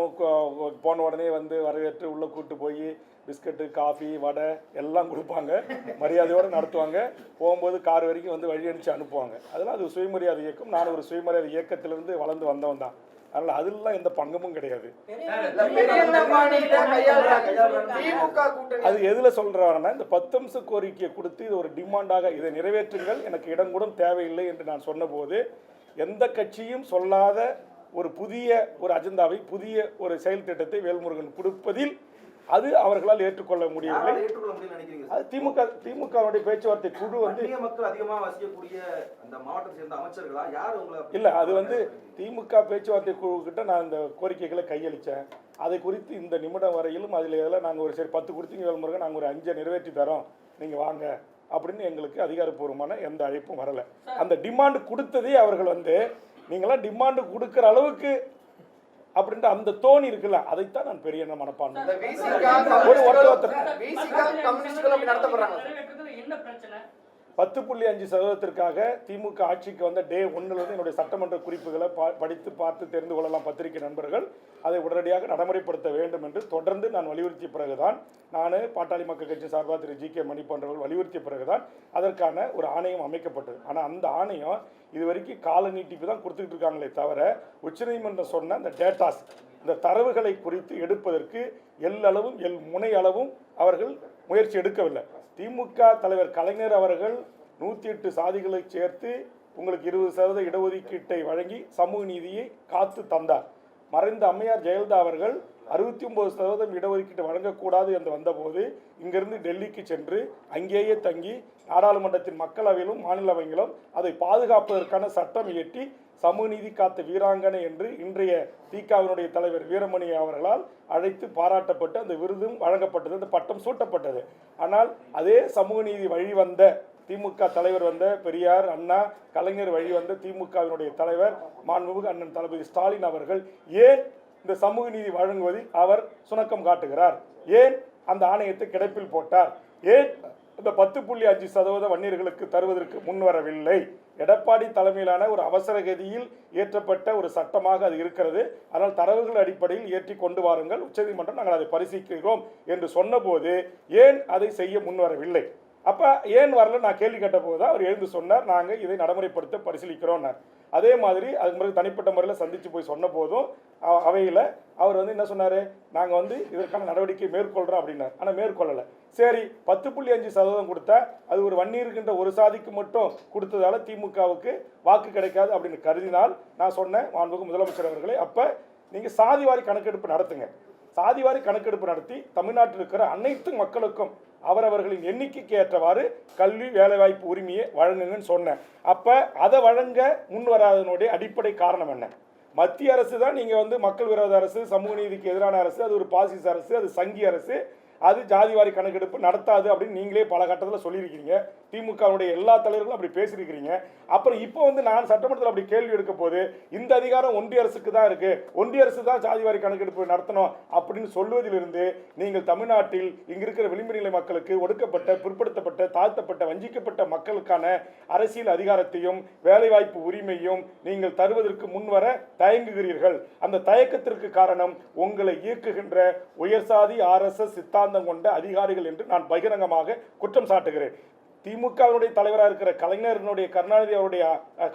போன உடனே வந்து வரவேற்று உள்ள கூட்டு போய் பிஸ்கட்டு, காஃபி, வடை எல்லாம் கொடுப்பாங்க, மரியாதையோடு நடத்துவாங்க. போகும்போது கார் வரைக்கும் வந்து வழி அனுப்பிச்சு அனுப்புவாங்க. அதெல்லாம் அது சுயமரியாதை இயக்கம். நான் ஒரு சுயமரியாதை இயக்கத்திலிருந்து வளர்ந்து வந்தவன் தான். அதனால அதெல்லாம் எந்த பங்கமும் கிடையாது. அது எதுல சொல்றாங்கன்னா, இந்த 10 அம்ச கோரிக்கையை கொடுத்து இது ஒரு டிமாண்டாக இதை நிறைவேற்றுங்கள், எனக்கு இடம் கூட தேவையில்லை என்று நான் சொன்னபோது எந்த கட்சியும் சொல்லாத ஒரு புதிய ஒரு அஜெண்டாவை, புதிய ஒரு செயல் திட்டத்தை வேல்முருகன் கொடுப்பதில் அது அவர்களால் ஏற்றுக்கொள்ள முடியவில்லை. அது திமுகவுடைய பேச்சுவார்த்தை குழு வந்து மக்கள் அதிகமாக வசிக்கக்கூடிய அந்த மாவட்டத்தை சேர்ந்த அமைச்சர்களா யார் உங்களை இல்ல, அது வந்து திமுக பேச்சுவார்த்தை குழு கிட்ட நான் இந்த கோரிக்கைகளை கையளிச்சேன். அதை குறித்து இந்த நிமிடம் வரையிலும் அதில் இதெல்லாம் நாங்கள் ஒரு சரி 10 கொடுத்தீங்க வேல்முருகன், நாங்கள் ஒரு 5 நிறைவேற்றி தரோம், நீங்க வாங்க அப்படின்னு எங்களுக்கு அதிகாரப்பூர்வமான எந்த அழைப்பும் வரல. அந்த டிமாண்ட் கொடுத்ததே அவர்கள் வந்து நீங்களாம் டிமாண்ட் கொடுக்குற அளவுக்கு அப்படின்ற அந்த தோணி இருக்குல்ல, அதைத்தான் நான் பெரிய மனப்பான்மை. 10.5% திமுக ஆட்சிக்கு வந்த டே 1 என்னுடைய சட்டமன்ற குறிப்புகளை படித்து பார்த்து தெரிந்து கொள்ளலாம் பத்திரிகை நண்பர்கள். அதை உடனடியாக நடைமுறைப்படுத்த வேண்டும் என்று தொடர்ந்து நான் வலியுறுத்திய பிறகுதான், நான் பாட்டாளி மக்கள் கட்சி சார்பாக திரு ஜி.கே. மணி போன்றவர்கள் வலியுறுத்திய பிறகுதான் அதற்கான ஒரு ஆணையம் அமைக்கப்பட்டது. ஆனால் அந்த ஆணையம் இதுவரைக்கும் கால நீட்டிப்பு தான் கொடுத்துக்கிட்டு இருக்காங்களே தவிர உச்சநீதிமன்றம் சொன்ன அந்த டேட்டாஸ், இந்த தரவுகளை குறித்து எடுப்பதற்கு எல்லளவும் முனை அளவும் அவர்கள் முயற்சி எடுக்கவில்லை. திமுக தலைவர் கலைஞர் அவர்கள் 108 சாதிகளை சேர்த்து உங்களுக்கு 20% இடஒதுக்கீட்டை வழங்கி சமூக நீதியை காத்து தந்தார். மறைந்த அம்மையார் ஜெயலலிதா அவர்கள் 69% இடஒதுக்கீட்டு வழங்கக்கூடாது என்று வந்தபோது இங்கிருந்து டெல்லிக்கு சென்று அங்கேயே தங்கி நாடாளுமன்றத்தின் மக்களவையிலும் மாநிலவையிலும் அதை பாதுகாப்பதற்கான சட்டம் இயற்றி சமூக நீதி காத்த வீராங்கனை என்று இன்றைய திகாவினுடைய தலைவர் வீரமணி அவர்களால் அழைத்து பாராட்டப்பட்டு அந்த விருதும் வழங்கப்பட்டது, அந்த பட்டம் சூட்டப்பட்டது. ஆனால் அதே சமூக நீதி வழி வந்த திமுக தலைவர் வந்த பெரியார், அண்ணா, கலைஞர் வழி வந்த திமுகவினுடைய தலைவர் மாண்புமிகு அண்ணன் தளபதி ஸ்டாலின் அவர்கள் ஏன் இந்த சமூக நீதி வழங்குவதில் அவர் சுணக்கம் காட்டுகிறார்? ஏன் அந்த ஆணையத்தை கிடப்பில் போட்டார்? ஏன் இந்த 10.5% வன்னியர்களுக்கு தருவதற்கு முன்வரவில்லை எடப்பாடி தலைமையிலான ஒரு அவசர கதியில் இயற்றப்பட்ட ஒரு சட்டமாக அது இருக்கிறது. ஆனால் தரவுகள் அடிப்படையில் ஏற்றி கொண்டு வாருங்கள், உச்சநீதிமன்றம் நாங்கள் அதை பரிசீலிக்கிறோம் என்று சொன்னபோது ஏன் அதை செய்ய முன்வரவில்லை? அப்போ ஏன் வரல நான் கேள்வி கேட்ட போது தான் அவர் எழுந்து சொன்னார், நாங்கள் இதை நடைமுறைப்படுத்த பரிசீலிக்கிறோம்னார். அதே மாதிரி அதுக்கு பிறகு தனிப்பட்ட முறையில் சந்தித்து போய் சொன்ன போதும் அவையில் அவர் வந்து என்ன சொன்னார், நாங்கள் வந்து இதற்கான நடவடிக்கை மேற்கொள்கிறோம் அப்படின்னார். ஆனால் மேற்கொள்ளலை. சரி 10.5% கொடுத்தா அது ஒரு வன்னியிருக்கின்ற ஒரு சாதிக்கு மட்டும் கொடுத்ததால திமுகவுக்கு வாக்கு கிடைக்காது அப்படின்னு கருதினால் நான் சொன்னேன், மாண்புமிகு முதலமைச்சர் அவர்களே, அப்போ நீங்கள் சாதிவாரி கணக்கெடுப்பு நடத்துங்க. சாதிவாரி கணக்கெடுப்பு நடத்தி தமிழ்நாட்டில் இருக்கிற அனைத்து மக்களுக்கும் அவரவர்களின் எண்ணிக்கைக்கு ஏற்றவாறு கல்வி வேலைவாய்ப்பு உரிமையை வழங்குங்கன்னு சொன்னேன். அப்போ அதை வழங்க முன் வராதனுடைய அடிப்படை காரணம் என்ன? மத்திய அரசு தான் நீங்கள் வந்து மக்கள் விரோத அரசு, சமூக நீதிக்கு எதிரான அரசு, அது ஒரு பாசிச அரசு, அது சங்கி அரசு, அது ஜாதிவாரி கணக்கெடுப்பு நடத்தாது அப்படின்னு நீங்களே பல கட்டத்தில் சொல்லியிருக்கிறீங்க. திமுகவுடைய எல்லா தலைவர்களும் அப்படி பேசியிருக்கிறீங்க. அப்புறம் இப்போ வந்து நான் சட்டமன்றத்தில் அப்படி கேள்வி எடுக்க போது இந்த அதிகாரம் ஒன்றிய அரசுக்கு தான் இருக்கு, ஒன்றிய அரசு தான் ஜாதிவாரி கணக்கெடுப்பு நடத்தணும் அப்படின்னு சொல்வதிலிருந்து நீங்கள் தமிழ்நாட்டில் இங்க இருக்கிற விளிம்பு நிலை மக்களுக்கு, ஒடுக்கப்பட்ட, பிற்படுத்தப்பட்ட, தாழ்த்தப்பட்ட, வஞ்சிக்கப்பட்ட மக்களுக்கான அரசியல் அதிகாரத்தையும் வேலைவாய்ப்பு உரிமையும் நீங்கள் தருவதற்கு முன்வர தயங்குகிறீர்கள். அந்த தயக்கத்திற்கு காரணம் உங்களை இயக்குகின்ற உயர்சாதி RSS சித்தாந்தம் கொண்ட அதிகாரிகள் என்று நான் பகிரங்கமாக குற்றம் சாட்டுகிறேன். திமுகவினுடைய தலைவராக இருக்கிற கலைஞருடைய கருணாநிதி அவருடைய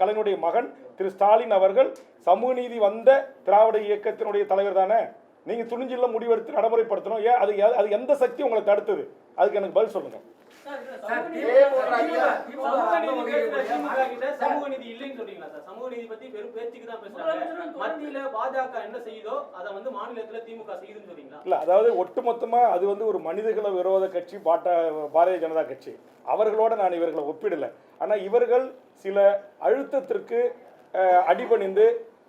கலைஞருடைய மகன் திரு ஸ்டாலின் அவர்கள் சமூக நீதி வந்த திராவிட இயக்கத்தினுடைய தலைவர் தானே. நீங்க துணிஞ்சில முடிவெடுத்து நடைமுறைப்படுத்தணும். ஏன் அது எந்த சக்தி உங்களை தடுத்தது? அதுக்கு எனக்கு பதில் சொல்லுங்க. சமூக நீதி இல்லைன்னு சொல்றீங்களா சார்? சமூக நீதி பத்தி வெறும் பேச்சுக்கு தான் பேசுறாங்க. மத்தியில பாஜக என்ன செய்யுதோ அதை வந்து மாநிலத்துல திமுக செய்யுதுன்னு சொல்றீங்களா? இல்ல, அதாவது ஒட்டுமொத்தமா அது வந்து ஒரு மனிதகுல விரோத கட்சி பாரதிய ஜனதா கட்சி. அவர்களோட நான் இவர்களை ஒப்பிடல. ஆனா இவர்கள் சில அழுத்தத்திற்கு அடிபணிந்து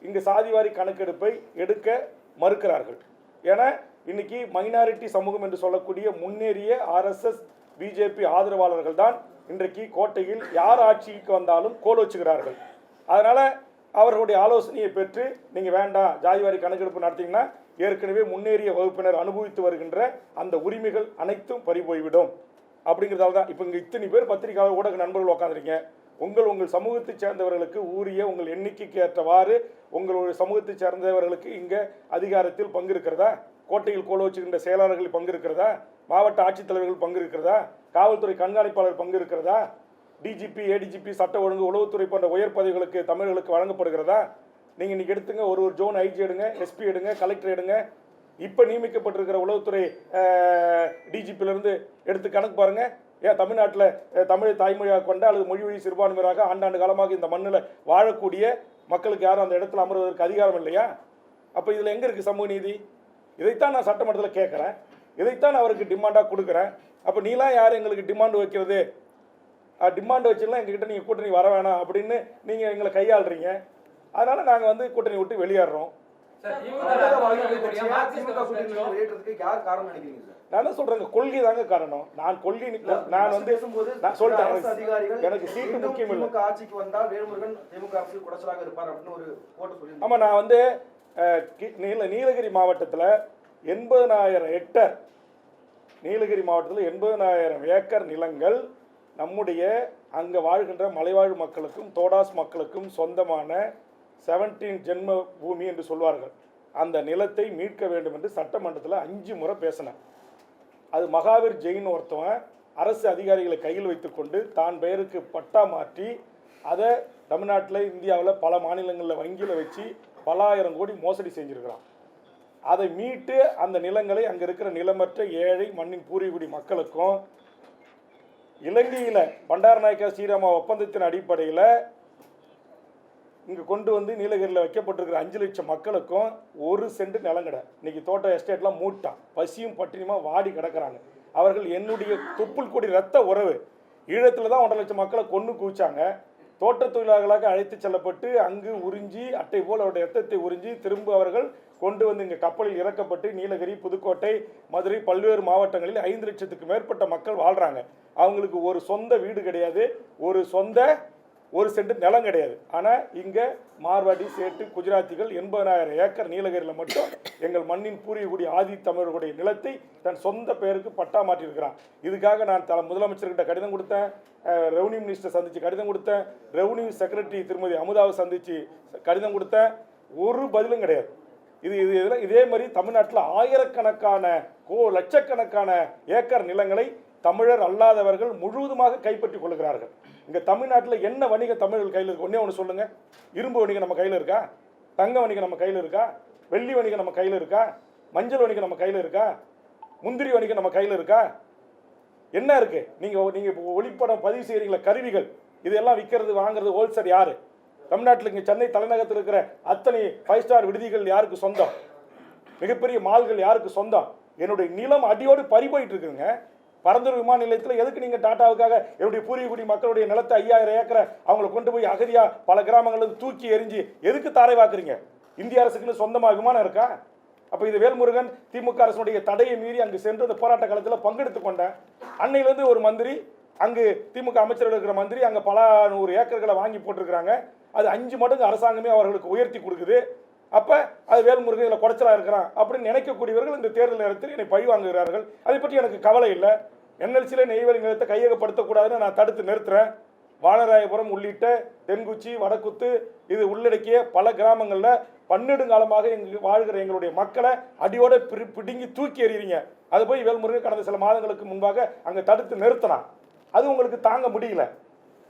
இங்கு சாதிவாரி கணக்கெடுப்பை எடுக்க மறுக்கிறார்கள். ஏன்னா இன்னைக்கு மைனாரிட்டி சமூகம் என்று சொல்லக்கூடிய முன்னேறிய RSS BJP ஆதரவாளர்கள் தான் இன்றைக்கு கோட்டையில் யார் ஆட்சிக்கு வந்தாலும் கோல் வச்சுக்கிறார்கள். அதனால அவர்களுடைய ஆலோசனையை பெற்று நீங்க வேண்டாம், ஜாதிவாரி கணக்கெடுப்பு நடத்தீங்கன்னா ஏற்கனவே முன்னேறிய வகுப்பினர் அனுபவித்து வருகின்ற அந்த உரிமைகள் அனைத்தும் பறிபோய்விடும் அப்படிங்கிறதால தான் இப்போ இங்கே இத்தனை பேர் பத்திரிகை ஊடக நண்பர்கள் உட்காந்துருக்கீங்க. உங்கள் சமூகத்தை சேர்ந்தவர்களுக்கு உரிய உங்கள் எண்ணிக்கைக்கு ஏற்றவாறு உங்களுடைய சமூகத்தை சேர்ந்தவர்களுக்கு இங்கே அதிகாரத்தில் பங்கு இருக்கிறதா? கோட்டையில் கோல வச்சுக்கின்ற செயலாளர்கள் பங்கு இருக்கிறதா? மாவட்ட ஆட்சித்தலைவர்கள் பங்கு இருக்கிறதா? காவல்துறை கண்காணிப்பாளர் பங்கு இருக்கிறதா? DGP ADGP சட்ட ஒழுங்கு உளவுத்துறை போன்ற உயர் பதவிகளுக்கு தமிழர்களுக்கு வழங்கப்படுகிறதா? நீங்கள் இன்றைக்கி எடுத்துங்க, ஒரு ஜோன் IG எடுங்க, SP எடுங்க, கலெக்டர் எடுங்க. இப்போ நியமிக்கப்பட்டிருக்கிற உளவுத்துறை DGPயிலிருந்து எடுத்து கணக்கு பாருங்கள். ஏன் தமிழ்நாட்டில் தமிழை தாய்மொழியாக கொண்ட அல்லது மொழிவழி சிறுபான்மையராக ஆண்டாண்டு காலமாக இந்த மண்ணில் வாழக்கூடிய மக்களுக்கு யாரும் அந்த இடத்துல அமர்வதற்கு அதிகாரம் இல்லையா? அப்போ இதில் எங்கே இருக்குது சமூக நீதி? இதைத்தான் நான் சட்டமன்றத்தில் கேட்குறேன், இதைத்தான் நான் அவருக்கு டிமாண்டாக கொடுக்குறேன். அப்போ நீலாம் யார் எங்களுக்கு டிமாண்டு வைக்கிறது? டிமாண்டு வச்சுலாம் எங்ககிட்ட நீங்கள் கூட்டணி வர வேணாம் அப்படின்னு நீங்கள் எங்களை கையாளுறீங்க. அதனால் நாங்கள் வந்து கூட்டணி விட்டு வெளியேறோம். நான் தான் சொல்றேன், கொள்கை தாங்க காரணம். நான் கொள்கை நான் வந்து நான் சொல்றேன், எனக்கு சீட்டு முக்கியம் இல்லை. ஆட்சிக்கு வந்தால் வேல்முருகன் திமுக அரசு குடைச்சலாக இருப்பார் அப்படின்னு ஒரு கோட்டை சொல்லி. ஆமா, நான் வந்து நீலகிரி மாவட்டத்தில் 80,000 ஹெக்டர், நீலகிரி மாவட்டத்தில் 80,000 ஏக்கர் நிலங்கள் நம்முடைய அங்கே வாழ்கின்ற மலைவாழ் மக்களுக்கும் தோடாஸ் மக்களுக்கும் சொந்தமான 17 ஜென்ம பூமி என்று சொல்வார்கள். அந்த நிலத்தை மீட்க வேண்டும் என்று சட்டமன்றத்தில் 5 முறை பேசினேன். அது மகாவீர் ஜெயின் ஒருத்தவன் அரசு அதிகாரிகளை கையில் வைத்துக்கொண்டு தான் பெயருக்கு பட்டா மாற்றி அதை தமிழ்நாட்டில் இந்தியாவில் பல மாநிலங்களில் வங்கியில் வச்சு பல ஆயிரம் கோடி மோசடி செஞ்சுருக்கிறான். அதை மீட்டு அந்த நிலங்களை அங்கே இருக்கிற நிலமற்ற ஏழை மண்ணின் பூர்வீகுடி மக்களுக்கும் இலங்கையில் பண்டாரநாயக்கா ஸ்ரீராமா ஒப்பந்தத்தின் அடிப்படையில் இங்கே கொண்டு வந்து நீலகிரியில் வைக்கப்பட்டிருக்கிற 5 லட்சம் மக்களுக்கும் 1 சென்ட் நிலங்கடை. இன்னைக்கு தோட்ட எஸ்டேட்லாம் மூட்டான், பசியும் பட்டினியுமா வாடி கிடக்கிறாங்க. அவர்கள் என்னுடைய தொப்புள் கொடி ரத்த உறவு. ஈழத்தில் தான் 1.5 லட்சம் மக்களை கொன்று குவிச்சாங்க. தோட்ட தொழிலாளர்களாக அழைத்து செல்லப்பட்டு அங்கு உறிஞ்சி அட்டை போல் அவருடைய ரத்தத்தை உறிஞ்சி திரும்ப அவர்கள் கொண்டு வந்து இங்கே கப்பலில் இறக்கப்பட்டு நீலகிரி, புதுக்கோட்டை, மதுரை பல்வேறு மாவட்டங்களில் 5 லட்சத்துக்கு மேற்பட்ட மக்கள் வாழ்கிறாங்க. அவங்களுக்கு ஒரு சொந்த வீடு கிடையாது, ஒரு சொந்த ஒரு சென்ட் நிலம் கிடையாது. ஆனால் இங்கே மார்வாடி, சேட்டு, குஜராத்திகள் 80,000 ஏக்கர் நீலகிரியில் மட்டும் எங்கள் மண்ணின் பூர்வீகுடி ஆதி தமிழர்களுடைய நிலத்தை தன் சொந்த பெயருக்கு பட்டா மாற்றியிருக்கிறான். இதுக்காக நான் முதலமைச்சர்கிட்ட கடிதம் கொடுத்தேன், ரெவன்யூ மினிஸ்டர் சந்தித்து கடிதம் கொடுத்தேன், ரெவன்யூ செக்ரட்டரி திருமதி அமுதாவை சந்தித்து கடிதம் கொடுத்தேன். ஒரு பதிலும் கிடையாது. இதே மாதிரி தமிழ்நாட்டில் ஆயிரக்கணக்கான லட்சக்கணக்கான ஏக்கர் நிலங்களை தமிழர் அல்லாதவர்கள் முழுவதுமாக கைப்பற்றி கொள்கிறார்கள். இங்கே தமிழ்நாட்டில் என்ன வணிகம் தமிழர்கள் கையில் இருக்கு? ஒன்றே ஒன்று சொல்லுங்கள். இரும்பு வணிகம் நம்ம கையில் இருக்கா? தங்க வணிகம் நம்ம கையில் இருக்கா? வெள்ளி வணிகம் நம்ம கையில் இருக்கா? மஞ்சள் வணிகம் நம்ம கையில் இருக்கா? முந்திரி வணிகம் நம்ம கையில் இருக்கா? என்ன இருக்கு? நீங்கள் ஒளிப்படம் பதிவு செய்கிறீங்களா? கருவிகள் இதெல்லாம் விற்கிறது வாங்குறது ஹோல்சேல் யாரு? தமிழ்நாட்டில் இங்கே சென்னை தலைநகரத்தில் இருக்கிற அத்தனை 5 ஸ்டார் விடுதிகள் யாருக்கு சொந்தம்? மிகப்பெரிய மால்கள் யாருக்கு சொந்தம்? என்னுடைய நிலம் அடியோடு பறி போயிட்டு இருக்குங்க. பரந்தூர் விமான நிலையத்தில் எதுக்கு நீங்கள் டாட்டாவுக்காக என்னுடைய பூர்வீகுடி மக்களுடைய நிலத்தை 5000 ஏக்கரை அவங்களை கொண்டு போய் அகதியா பல கிராமங்களுக்கு தூக்கி எரிஞ்சு எதுக்கு தாரை வாக்குறீங்க? இந்திய அரசுக்குன்னு சொந்தமாக விமானம் இருக்கா? அப்போ இது வேல்முருகன் திமுக அரசுடைய தடையை மீறி அங்கு சென்று அந்த போராட்ட காலத்தில் பங்கெடுத்து கொண்டேன். அன்னையிலேருந்து ஒரு மந்திரி, அங்கு திமுக அமைச்சர்கள் இருக்கிற மந்திரி அங்கே பல 100 ஏக்கர்களை வாங்கி போட்டிருக்கிறாங்க. அது 5 மடங்கு அரசாங்கமே அவர்களுக்கு உயர்த்தி கொடுக்குது. அப்போ அது வேல்முருகன் இதில் குறைச்சலாக இருக்கிறான் அப்படின்னு நினைக்கக்கூடியவர்கள் இந்த தேர்தல் நேரத்தில் என்னை பழி வாங்குகிறார்கள். அதை பற்றி எனக்கு கவலை இல்லை. என்எல்சியில் நெய்வேலி நிலத்தை கையகப்படுத்தக்கூடாதுன்னு நான் தடுத்து நிறுத்துறேன். வானராயபுரம் உள்ளிட்ட தென்குச்சி, வடக்குத்து இது உள்ளடக்கிய பல கிராமங்களில் பன்னெடுங்காலமாக வாழ்கிற எங்களுடைய மக்களை அடியோட பிடுங்கி தூக்கி எறிகிறீங்க. அது போய் வேல்முருகன் கடந்த சில மாதங்களுக்கு முன்பாக அங்கே தடுத்து நிறுத்தினான். அது உங்களுக்கு தாங்க முடியல.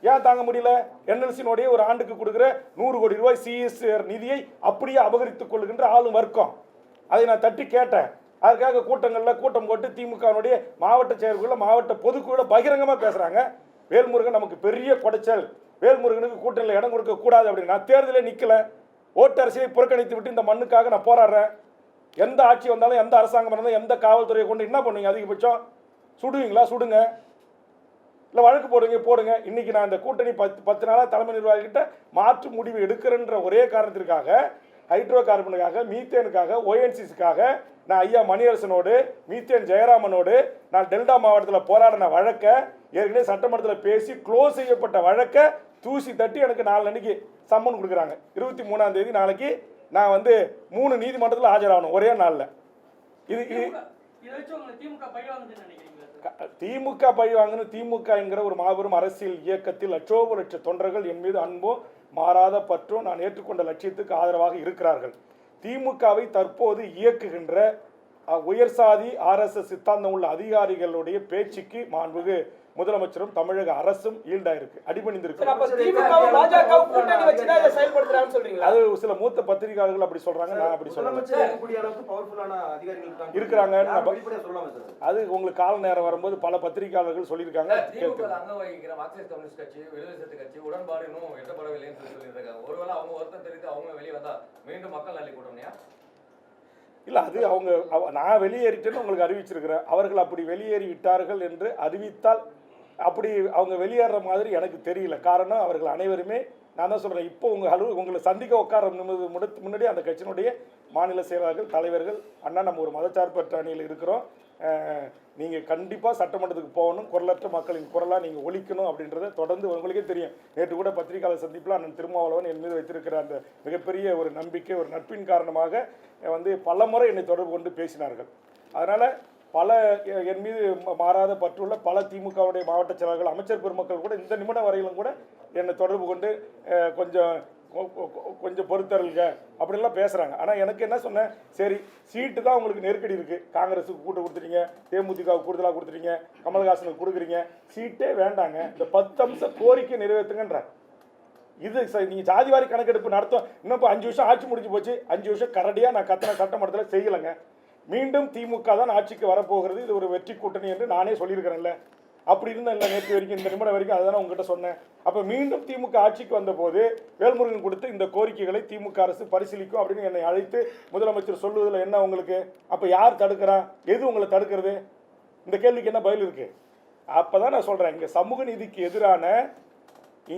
ஏன் தாங்க முடியல? என்எல்சியினுடைய ஒரு ஆண்டுக்கு கொடுக்குற 100 கோடி ரூபாய் சிஎஸ்ஆர் நிதியை அப்படியே அபகரித்துக் கொள்கின்ற ஆளும் வர்க்கம். அதை நான் தட்டி கேட்டேன். அதுக்காக கூட்டம் போட்டு திமுகவுடைய மாவட்ட செயற்குள்ள மாவட்ட பொதுக்குழு பகிரங்கமாக பேசுகிறாங்க. வேல்முருகன் நமக்கு பெரிய குடைச்சல், வேல்முருகனுக்கு கூட்டணியில் இடம் கொடுக்க கூடாது அப்படின்னு. நான் தேர்தலே நிற்கல, ஓட்டு அரசியலை புறக்கணித்து விட்டு இந்த மண்ணுக்காக நான் போராடுறேன். எந்த ஆட்சி வந்தாலும், எந்த அரசாங்கம் இருந்தாலும், எந்த காவல்துறையை கொண்டு என்ன பண்ணுவீங்க? அதிகபட்சம் சுடுவீங்களா? சுடுங்க, இல்லை வழக்கு போடுங்க. இன்னைக்கு நான் இந்த கூட்டணி 10 நாளாக தலைமை நிர்வாகிகிட்ட மாற்று முடிவு எடுக்கிறேன்ற ஒரே காரணத்திற்காக, ஹைட்ரோ கார்பனுக்காக, மீத்தேனுக்காக, ஓஎன்சிஸுக்காக நான் ஐயா மணியரசனோடு, மீத்தேன் ஜெயராமனோடு நான் டெல்டா மாவட்டத்தில் போராடின வழக்கை ஏற்கனவே சட்டமன்றத்தில் பேசி க்ளோஸ் செய்யப்பட்ட வழக்கை தூசி தட்டி எனக்கு 4 அன்னைக்கு சம்மன் கொடுக்குறாங்க. 23ஆம் தேதி நாளைக்கு நான் 3 நீதிமன்றத்தில் ஆஜராகணும் ஒரே நாளில். இது திமுக பழி வாங்கணும். திமுக என்கிற ஒரு மாபெரும் அரசியல் இயக்கத்தில் லட்ச தொண்டர்கள் என் மீது அன்பும் மாறாத பற்றும் நான் ஏற்றுக்கொண்ட லட்சியத்துக்கு ஆதரவாக இருக்கிறார்கள். திமுகவை தற்போது இயக்குகின்ற உயர்சாதி RSS சித்தாந்தம் உள்ள அதிகாரிகளுடைய பேச்சுக்கு மாண்புகு முதலமைச்சரும் தமிழக அரசும் ஈல்டாயிருக்கு, அடிபணிந்திருக்கு. அது சில மூத்த பத்திரிகையாளர்கள் அப்படி சொல்றாங்க, நான் அப்படி சொல்றேன். இருக்கிறாங்க. அது உங்களுக்கு கால நேரம் வரும்போது பல பத்திரிகையாளர்கள் சொல்லியிருக்காங்க. இல்லை, அது நான் வெளியேறிட்டேன்னு உங்களுக்கு அறிவிச்சிருக்கிறேன். அவர்கள் அப்படி வெளியேறி விட்டார்கள் என்று அறிவித்தால் அப்படி அவங்க வெளியேற மாதிரி எனக்கு தெரியல. காரணம், அவர்கள் அனைவருமே, நான் தான் சொல்கிறேன், இப்போ உங்களை சந்திக்க உட்கார முன்னாடி அந்த கட்சியினுடைய மாநில செயலாளர்கள், தலைவர்கள், அண்ணா நம்ம ஒரு மதச்சார்பற்ற அணியில் இருக்கிறோம், நீங்கள் கண்டிப்பாக சட்டமன்றத்துக்கு போகணும், குரலற்ற மக்களின் குரலாக நீங்கள் ஒழிக்கணும் அப்படின்றத தொடர்ந்து உங்களுக்கே தெரியும். நேற்று கூட பத்திரிகையாளர் சந்திப்பில் அண்ணன் திருமாவளவன் என் மீது வைத்திருக்கிற அந்த மிகப்பெரிய ஒரு நம்பிக்கை, ஒரு நட்பின் காரணமாக பல முறை என்னை தொடர்பு கொண்டு பேசினார்கள். அதனால் பல என் மீது மாறாத பற்றுள்ள பல திமுகவுடைய மாவட்ட செயலாளர்கள், அமைச்சர் பெருமக்கள் கூட இந்த நிமிடம் வரையிலும் கூட என்னை தொடர்பு கொண்டு கொஞ்சம் பொறுத்தருங்க அப்படின்லாம் பேசுகிறாங்க. ஆனால் எனக்கு என்ன சொன்னேன், சரி சீட்டு தான் உங்களுக்கு நெருக்கடி இருக்குது, காங்கிரஸுக்கு கூட்ட கொடுத்துட்டீங்க, தேமுதிகவுக்கு கூடுதலாக கொடுத்துட்டீங்க, கமல்ஹாசனுக்கு கொடுக்குறீங்க, சீட்டே வேண்டாங்க, இந்த 10 அம்ச கோரிக்கை நிறைவேற்றுங்கன்ற. இது நீங்கள் ஜாதிவாரி கணக்கெடுப்பு நடத்தும். இன்னும் இப்போ 5 வருஷம் ஆட்சி முடிஞ்சு போச்சு. 5 வருஷம் கரடியாக நான் கத்தனை சட்டமன்றத்தில் செய்யலைங்க. மீண்டும் திமுக தான் ஆட்சிக்கு வரப்போகிறது, இது ஒரு வெற்றி கூட்டணி என்று நானே சொல்லியிருக்கிறேன்ல. அப்படி இருந்தால் இல்லை, நேற்று வரைக்கும் இந்த நிமிடம் வரைக்கும் அதுதான் உங்ககிட்ட சொன்னேன். அப்போ மீண்டும் திமுக ஆட்சிக்கு வந்தபோது வேல்முருகன் கொடுத்து இந்த கோரிக்கைகளை திமுக அரசு பரிசீலிக்கும் அப்படின்னு என்னை அழைத்து முதலமைச்சர் சொல்லுவதில் என்ன உங்களுக்கு? அப்போ யார் தடுக்கிறா? எது உங்களை தடுக்கிறது? இந்த கேள்விக்கு என்ன பதில் இருக்குது? அப்போ தான் நான் சொல்கிறேன், இங்கே சமூக நீதிக்கு எதிரான,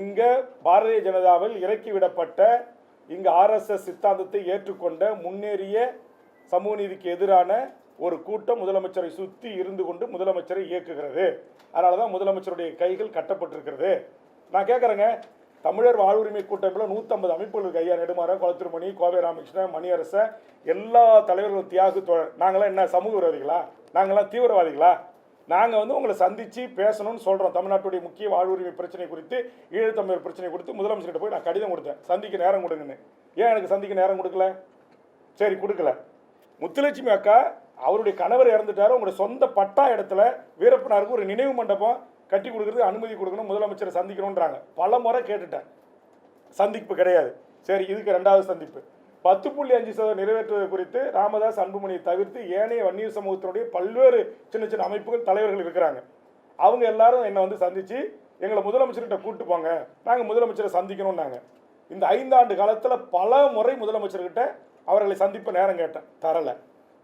இங்கே பாரதிய ஜனதாவில் இறக்கிவிடப்பட்ட, இங்கே RSS சித்தாந்தத்தை ஏற்றுக்கொண்ட முன்னேறிய சமூக நீதிக்கு எதிரான ஒரு கூட்டம் முதலமைச்சரை சுற்றி இருந்து கொண்டு முதலமைச்சரை இயக்குகிறது. அதனால தான் முதலமைச்சருடைய கைகள் கட்டப்பட்டிருக்கிறது. நான் கேட்குறேங்க, தமிழர் வாழ்வுரிமை கூட்டமைப்பில் 150 அமைப்புகள் இருக்கு. ஐயா நெடுமாறன், குளத்திருமணி, கோவை ராமகிருஷ்ணன், மணியரசன், எல்லா தலைவர்களும், தியாகு தோழர். நாங்களாம் என்ன சமூக விரோதிகளா? நாங்களாம் தீவிரவாதிகளா? நாங்கள் வந்து உங்களை சந்தித்து பேசணும்னு சொல்கிறோம். தமிழ்நாட்டுடைய முக்கிய வாழ்வுரிமை பிரச்சனை குறித்து, ஈழத்தமிழர் பிரச்சனை குறித்து முதலமைச்சர்கிட்ட போய் நான் கடிதம் கொடுத்தேன், சந்திக்க நேரம் கொடுங்கன்னு. ஏன் எனக்கு சந்திக்க நேரம் கொடுக்கல? சரி, கொடுக்கல. முத்துலட்சுமி அக்கா அவருடைய கணவர் இறந்துட்டாரு, உங்களுடைய சொந்த பட்டா இடத்துல வீரப்பனாருக்கு ஒரு நினைவு மண்டபம் கட்டி கொடுக்குறதுக்கு அனுமதி கொடுக்கணும், முதலமைச்சரை சந்திக்கணுன்றாங்க. பல முறை கேட்டுட்டேன், சந்திப்பு கிடையாது. சரி, இதுக்கு 2வது சந்திப்பு 10.5% நிறைவேற்றுவது குறித்து ராமதாஸ், அன்புமணியை தவிர்த்து ஏனைய வன்னியர் சமூகத்தினுடைய பல்வேறு சின்ன சின்ன அமைப்புகள் தலைவர்கள் இருக்கிறாங்க. அவங்க எல்லாரும் என்னை வந்து சந்தித்து எங்களை முதலமைச்சர்கிட்ட கூப்பிட்டு போங்க, நாங்கள் முதலமைச்சரை சந்திக்கணும்னாங்க. இந்த 5 ஆண்டு காலத்தில் பல முறை முதலமைச்சர்கிட்ட அவர்களை சந்திப்ப நேரம் கேட்டேன், தரலை.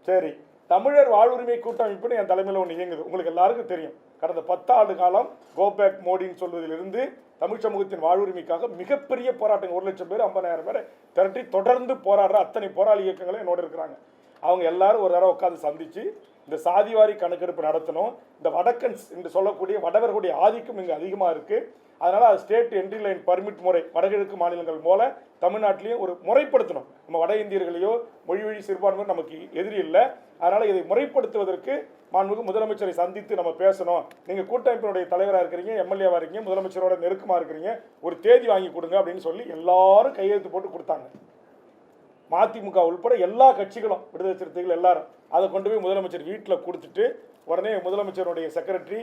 சரி, தமிழர் வாழ்வுரிமை கூட்டமைப்புன்னு என் தலைமையில் ஒன்று இயங்குது, உங்களுக்கு எல்லாருக்கும் தெரியும். கடந்த 10 ஆண்டு காலம் கோபேக் மோடின்னு சொல்வதிலிருந்து தமிழ் சமூகத்தின் வாழ்வுரிமைக்காக மிகப்பெரிய போராட்டங்கள், 1 லட்சம் பேர் 50,000 பேரை திரட்டி தொடர்ந்து போராடுற அத்தனை போராளி இயக்கங்களும் என்னோட இருக்கிறாங்க. அவங்க எல்லாரும் ஒரு தடவை உட்காந்து சந்தித்து இந்த சாதிவாரி கணக்கெடுப்பு நடத்தணும். இந்த வடக்கன்ஸ் என்று சொல்லக்கூடிய வடவர்களுடைய ஆதிக்கம் இங்கே அதிகமாக இருக்குது. அதனால் அது ஸ்டேட் என்ட்ரி லைன் பர்மிட் முறை வடகிழக்கு மாநிலங்கள் போல தமிழ்நாட்டிலையும் ஒரு முறைப்படுத்தணும். நம்ம வட இந்தியர்களையோ மொழி வழி சிறுபான்மையோ நமக்கு எதிரி இல்லை. அதனால் இதை முறைப்படுத்துவதற்கு மாண்புமிகு முதலமைச்சரை சந்தித்து நம்ம பேசணும். நீங்கள் கூட்டமைப்பினுடைய தலைவராக இருக்கிறீங்க, எம்எல்ஏவாக இருக்கீங்க, முதலமைச்சரோட நெருக்கமாக இருக்கிறீங்க, ஒரு தேதி வாங்கி கொடுங்க அப்படின்னு சொல்லி எல்லாரும் கையெழுத்து போட்டு கொடுத்தாங்க. மதிமுக உள்பட எல்லா கட்சிகளும், விடுதலை சிறுத்தைகள் எல்லாரும் அதை கொண்டு போய் முதலமைச்சர் வீட்டில் கொடுத்துட்டு உடனே முதலமைச்சருடைய செக்ரட்டரி,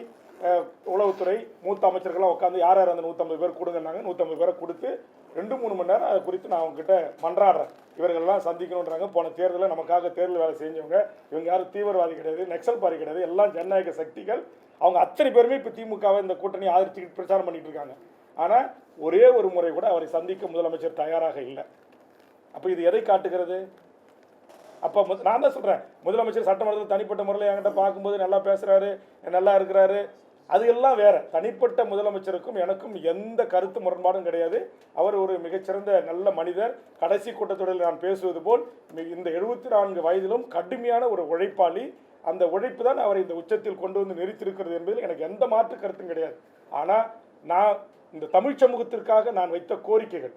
உளவுத்துறை, மூத்த அமைச்சர்கள்லாம் உட்காந்து யார் யார் அந்த 150 பேர் கொடுங்கன்னாங்க. 150 பேரை கொடுத்து 2-3 மணி நேரம் அதை குறித்து நான் அவங்ககிட்ட மன்றாடுறேன். இவர்கள்லாம் சந்திக்கணுன்றாங்க. போன தேர்தலில் நமக்காக தேர்தல் வேலை செஞ்சவங்க, இவங்க யாரும் தீவிரவாதி கிடையாது, நக்சல்பாரி கிடையாது, எல்லாம் ஜனநாயக சக்திகள். அவங்க அத்தனை பேருமே இப்போ திமுகவை இந்த கூட்டணி ஆதரிச்சுக்கிட்டு பிரச்சாரம் பண்ணிட்டு இருக்காங்க. ஆனால் ஒரே ஒரு முறை கூட அவரை சந்திக்க முதலமைச்சர் தயாராக இல்லை. அப்போ இது எதை காட்டுகிறது? அப்போ நான் தான் சொல்கிறேன், முதலமைச்சர் சட்டமன்றத்தில் தனிப்பட்ட முறையில் என்கிட்ட பார்க்கும்போது நல்லா பேசுகிறாரு, நல்லா இருக்கிறாரு, அது எல்லாம் வேற. தனிப்பட்ட முதலமைச்சருக்கும் எனக்கும் எந்த கருத்து முரண்பாடும் கிடையாது. அவர் ஒரு மிகச்சிறந்த நல்ல மனிதர். கடைசி கூட்டத்தொடரில் நான் பேசுவது போல் இந்த 74 வயதிலும் கடுமையான ஒரு உழைப்பாளி. அந்த உழைப்பு தான் அவரை இந்த உச்சத்தில் கொண்டு வந்து நிறுத்தியிருக்கிறது என்பதில் எனக்கு எந்த மாற்று கருத்தும் கிடையாது. ஆனால் நான் இந்த தமிழ் சமூகத்திற்காக நான் வைத்த கோரிக்கைகள்